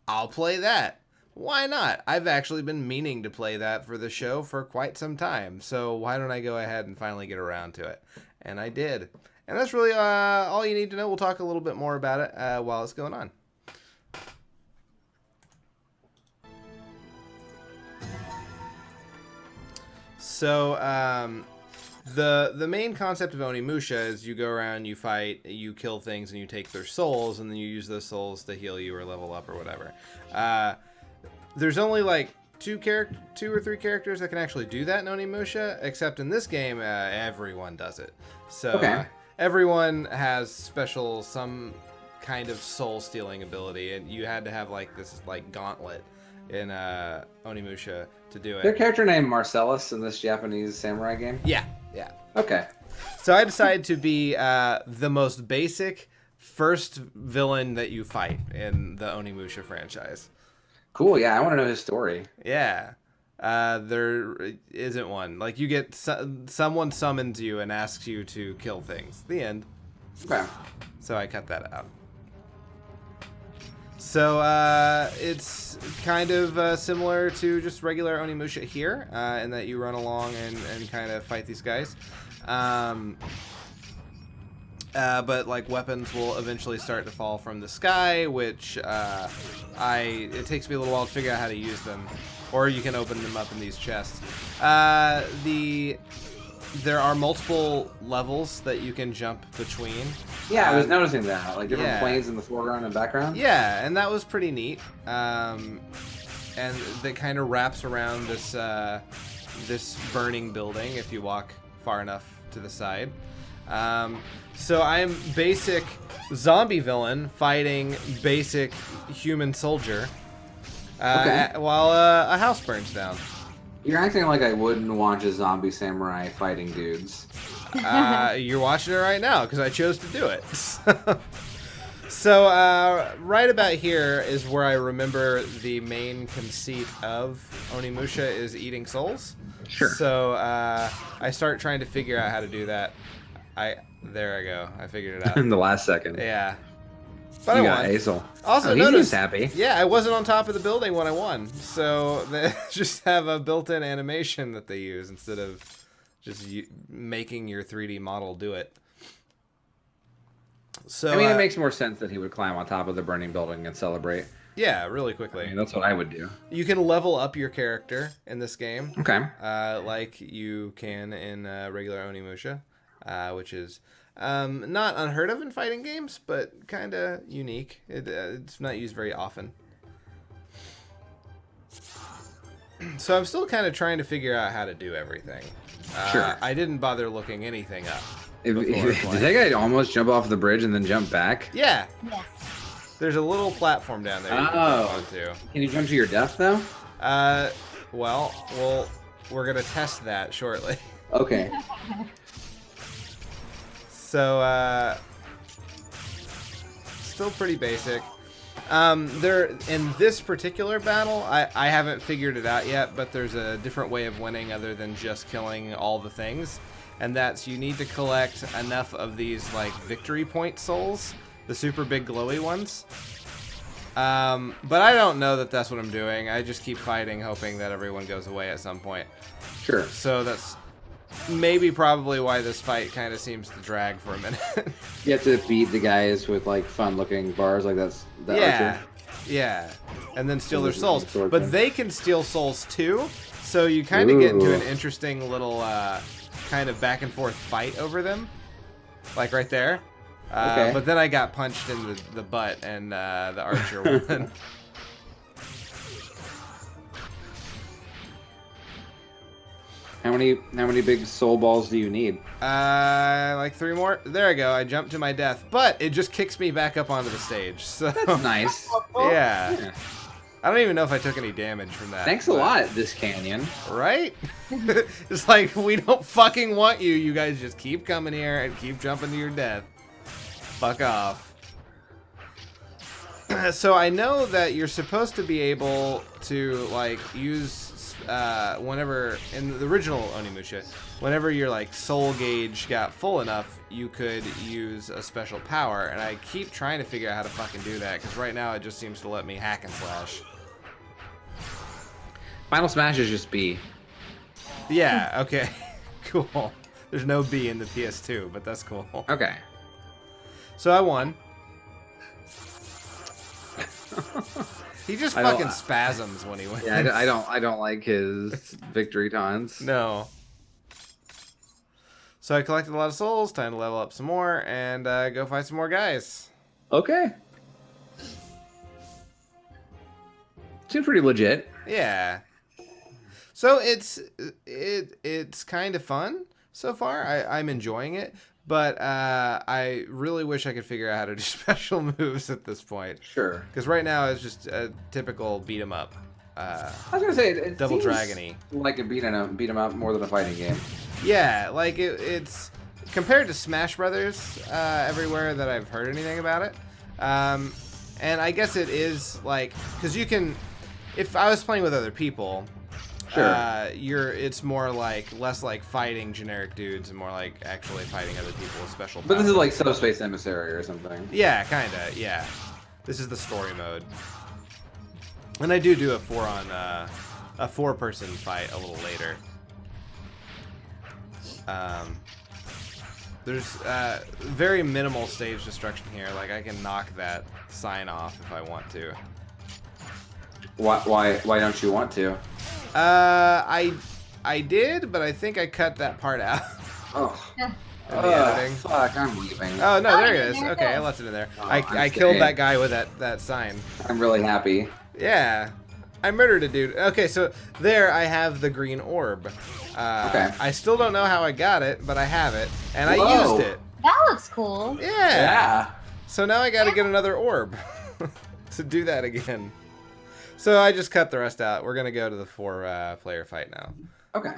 I'll play that. Why not? I've actually been meaning to play that for the show for quite some time, so why don't I go ahead and finally get around to it? And I did. And that's really all you need to know. We'll talk a little bit more about it while it's going on. So, the main concept of Onimusha is you go around, you fight, you kill things, and you take their souls, and then you use those souls to heal you or level up or whatever. There's only like 2 or 3 characters that can actually do that in Onimusha, except in this game, everyone does it. So everyone has some kind of soul stealing ability, and you had to have like this like gauntlet in Onimusha to do it. Their character named Marcellus in this Japanese samurai game? Yeah. Okay. So I decided to be the most basic first villain that you fight in the Onimusha franchise. Cool, yeah, I want to know his story. Yeah. There isn't one. Like, you get someone summons you and asks you to kill things. The end. Okay. So I cut that out. So it's kind of similar to just regular Onimusha here, in that you run along and kind of fight these guys. But like weapons will eventually start to fall from the sky, which it takes me a little while to figure out how to use them, or you can open them up in these chests. There are multiple levels that you can jump between. Yeah, I was noticing that, like different yeah. planes in the foreground and background. Yeah, and that was pretty neat. And that kind of wraps around this this burning building if you walk far enough to the side. So I'm basic zombie villain fighting basic human soldier while a house burns down. You're acting like I wouldn't watch a zombie samurai fighting dudes. You're watching it right now because I chose to do it. So right about here is where I remember the main conceit of Onimusha is eating souls. Sure. So I start trying to figure out how to do that. There I go. I figured it out. In the last second. Yeah. But You I got won. Azel. Also, he notice, seems happy. yeah, I wasn't on top of the building when I won. So they just have a built-in animation that they use instead of just making your 3D model do it. So I mean, it makes more sense that he would climb on top of the burning building and celebrate. yeah, really quickly. I mean, that's what I would do. You can level up your character in this game, Okay. like you can in regular Onimusha, which is not unheard of in fighting games, but kind of unique. It's not used very often. So I'm still kind of trying to figure out how to do everything. Sure. I didn't bother looking anything up. Did that guy almost jump off the bridge and then jump back? Yeah, Yes. there's a little platform down there you can Oh. jump onto. Can you jump to your death, though? Well, we're going to test that shortly. Okay. So, still pretty basic. There in this particular battle, I haven't figured it out yet, but there's a different way of winning other than just killing all the things, and that's you need to collect enough of these like victory point souls, the super big glowy ones. But I don't know that that's what I'm doing. I just keep fighting, hoping that everyone goes away at some point. Sure. So that's probably why this fight kind of seems to drag for a minute. You have to beat the guys with like fun-looking bars, like that's the Yeah, archer. yeah, and then steal their This is souls. the sword But thing. they can steal souls too, so you kind of get into Ooh. an interesting little kind of back and forth fight over them, like right there. Okay. But then I got punched in the butt, and the archer won. How many big soul balls do you need? Like 3 more. There I go. I jumped to my death, but it just kicks me back up onto the stage. So That's nice. yeah. Yeah. I don't even know if I took any damage from that. Thanks a lot, this canyon. Right? It's like, we don't fucking want you. You guys just keep coming here and keep jumping to your death. Fuck off. So I know that you're supposed to be able to, like, use, whenever, in the original Onimusha, whenever your, like, soul gauge got full enough, you could use a special power. And I keep trying to figure out how to fucking do that, because right now it just seems to let me hack and slash. Final Smash is just B. Yeah, okay. Cool. There's no B in the PS2, but that's cool. Okay. So I won. He just fucking spasms when he wins. Yeah, I don't like his victory taunts. No. So I collected a lot of souls. Time to level up some more and go fight some more guys. Okay. Seems pretty legit. Yeah. So it's kind of fun so far. I'm enjoying it, but I really wish I could figure out how to do special moves at this point. Sure. Because right now it's just a typical beat 'em up. I was gonna say it Double seems Dragon-y. like a beat 'em up more than a fighting game. Yeah, like it's compared to Smash Brothers everywhere that I've heard anything about it. And I guess it is like, because you can, if I was playing with other people, sure, it's more like less like fighting generic dudes and more like actually fighting other people with special powers. But this is like Subspace Emissary or something. Yeah, kinda. Yeah, this is the story mode, and I do a four-person fight a little later. There's very minimal stage destruction here. Like I can knock that sign off if I want to. Why don't you want to? I did, but I think I cut that part out. Oh. In the editing. Fuck, I'm leaving. Oh no, there it there is. it Okay, I is. left it in there. Oh, I killed that guy with that sign. I'm really happy. Yeah. I murdered a dude. Okay, so there I have the green orb. Okay. I still don't know how I got it, but I have it, and I Whoa. used it. That looks cool. Yeah. So now I got to get another orb to do that again. So I just cut the rest out. We're gonna go to the four-player fight now. Okay.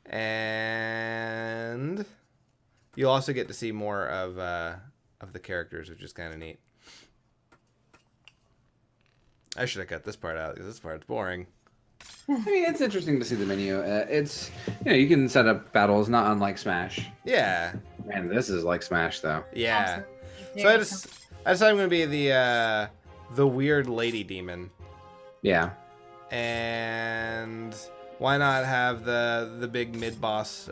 And you'll also get to see more of the characters, which is kind of neat. I should have cut this part out because this part's boring. I mean, it's interesting to see the menu. It's, you can set up battles not unlike Smash. Yeah. Man, this is like Smash though. Yeah. Absolutely. So I decided I'm gonna be the weird lady demon. Yeah. And why not have the big mid-boss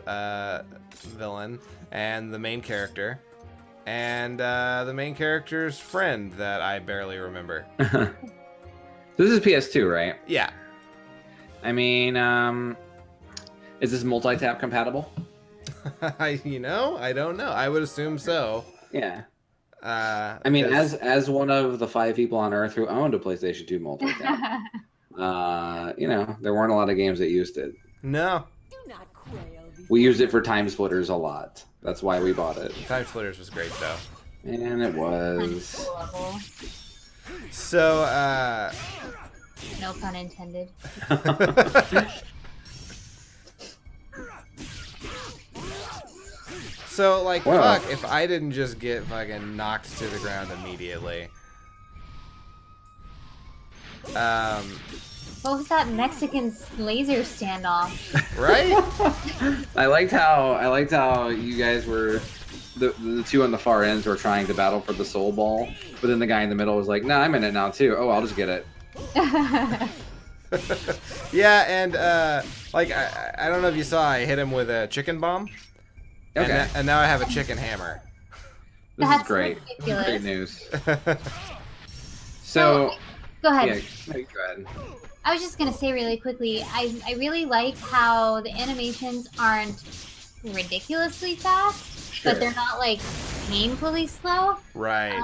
villain and the main character and the main character's friend that I barely remember. This is PS2, right? Yeah. I mean, is this multi-tap compatible? I don't know. I would assume so. Yeah. I mean, 'cause- as one of the 5 people on Earth who owned a PlayStation 2 multi-tap, there weren't a lot of games that used it. No. We used it for Time Splitters a lot. That's why we bought it. Time Splitters was great though. And it was. Uncoolable. So No pun intended. So, like, Wow. fuck, if I didn't just get fucking knocked to the ground immediately. What was that Mexican laser standoff? Right? I liked how you guys were the two on the far ends were trying to battle for the soul ball, but then the guy in the middle was like, "Nah, I'm in it now too. Oh, I'll just get it." Yeah, and, like, I don't know if you saw, I hit him with a chicken bomb. Okay, And now I have a chicken hammer. this That's is great. ridiculous. Great news. So, Go ahead. yeah, go ahead. I was just gonna say really quickly, I really like how the animations aren't ridiculously fast, Sure. but they're not like painfully slow. Right.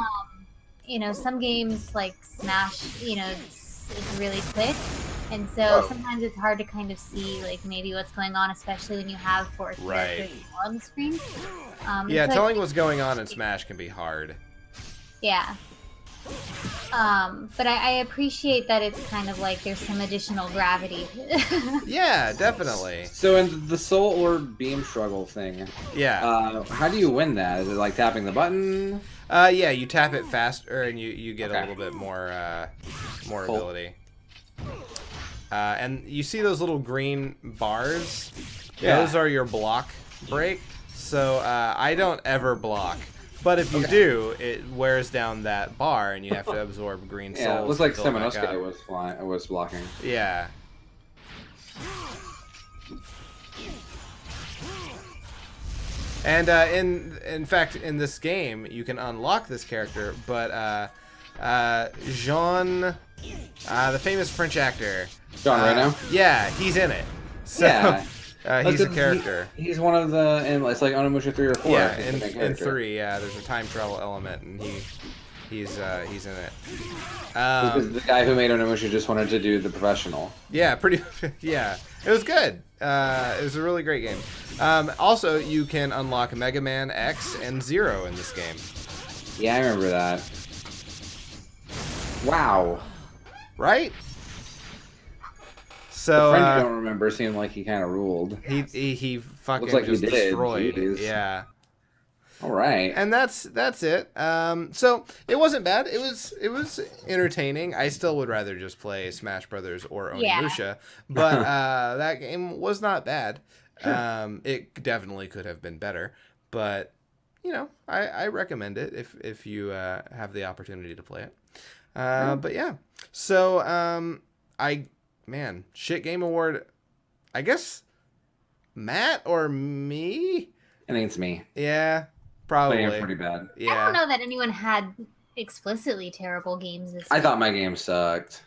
Some games like Smash, it's really quick, and so Oh. sometimes it's hard to kind of see like maybe what's going on, especially when you have 4 characters on the screen. Yeah, so telling what's going on in Smash can be hard. yeah. But I appreciate that it's kind of like there's some additional gravity. Yeah, definitely. So in the soul orb beam struggle thing, Yeah. how do you win that? Is it like tapping the button? Yeah, you tap it faster and you get Okay. a little bit more more Cool. ability. And you see those little green bars? Yeah. Those are your block break. So I don't ever block. But if you do, it wears down that bar and you have to absorb green souls. Yeah, it looks like to fill it back Seminosuke up. was blocking. Yeah. And in fact, in this game, you can unlock this character, but Jean, the famous French actor, John Reno? yeah, he's in it. So Yeah. he's a character. He's one of the, it's like Onimusha 3 or 4. Yeah, he's the main in character. 3, yeah, there's a time travel element, and he's in it. Because the guy who made Onimusha just wanted to do the professional. Yeah, pretty. Yeah, it was good. It was a really great game. Also, you can unlock Mega Man X and Zero in this game. Yeah, I remember that. Wow. Right? The So friend you don't remember seemed like he kind of ruled. he fucking Looks like he just did. destroyed. Jeez. Yeah. All right. And that's it. So it wasn't bad. It was entertaining. I still would rather just play Smash Brothers or Onimusha, but that game was not bad. Sure. It definitely could have been better, but you know, I recommend it if you have the opportunity to play it. But yeah, so shit game award. I guess Matt or me? I think it's me. Yeah. Probably. Playing pretty bad. Yeah. I don't know that anyone had explicitly terrible games this I week. thought my game sucked.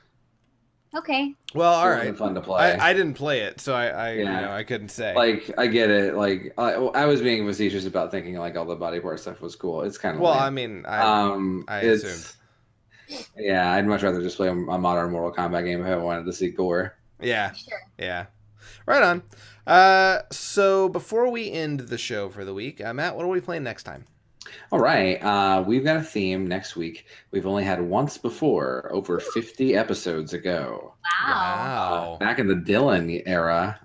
Okay. Well, all It right. wasn't fun to play. I didn't play it, so I Yeah. I couldn't say. Like, I get it. Like, I was being facetious about thinking like all the body part stuff was cool. It's kind of well, lame. I mean, I it's assumed. yeah. I'd much rather just play a modern Mortal Kombat game if I wanted to see gore. Yeah. Sure. Yeah. Right on. So before we end the show for the week, Matt, what are we playing next time? All right, we've got a theme next week. We've only had once before, over 50 episodes ago. Wow. Back in the Dylan era.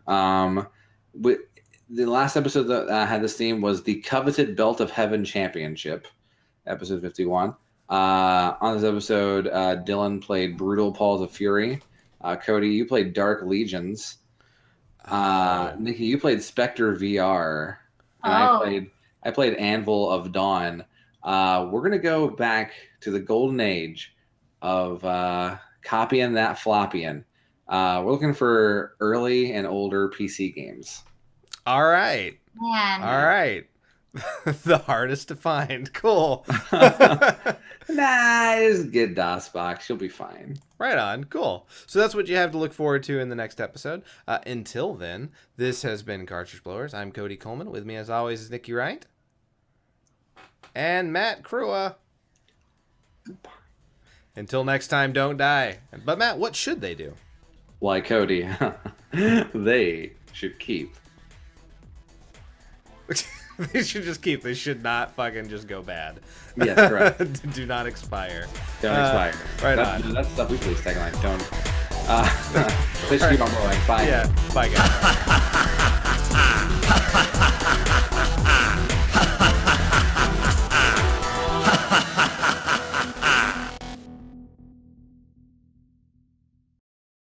The last episode that had this theme was the Coveted Belt of Heaven Championship, episode 51. On this episode, Dylan played Brutal Paws of Fury. Cody, you played Dark Legions. Nikki, you played Spectre VR. And I played Anvil of Dawn. We're gonna go back to the golden age of copying that floppying. We're looking for early and older PC games. All right. Man. All right. The hardest to find. Cool. Nah, just get DOSBox. You'll be fine. Right on. Cool. So that's what you have to look forward to in the next episode. Until then, this has been Cartridge Blowers. I'm Cody Coleman. With me, as always, is Nikki Wright. And Matt Crua. Until next time, don't die. But Matt, what should they do? Like Cody, they should keep. They should just keep. They should not fucking just go bad. Yes, correct. Do not expire. Don't expire. Right that's, on. That's the weekly tagline. Don't. Please keep on rolling. Bye. Yeah. Bye, guys.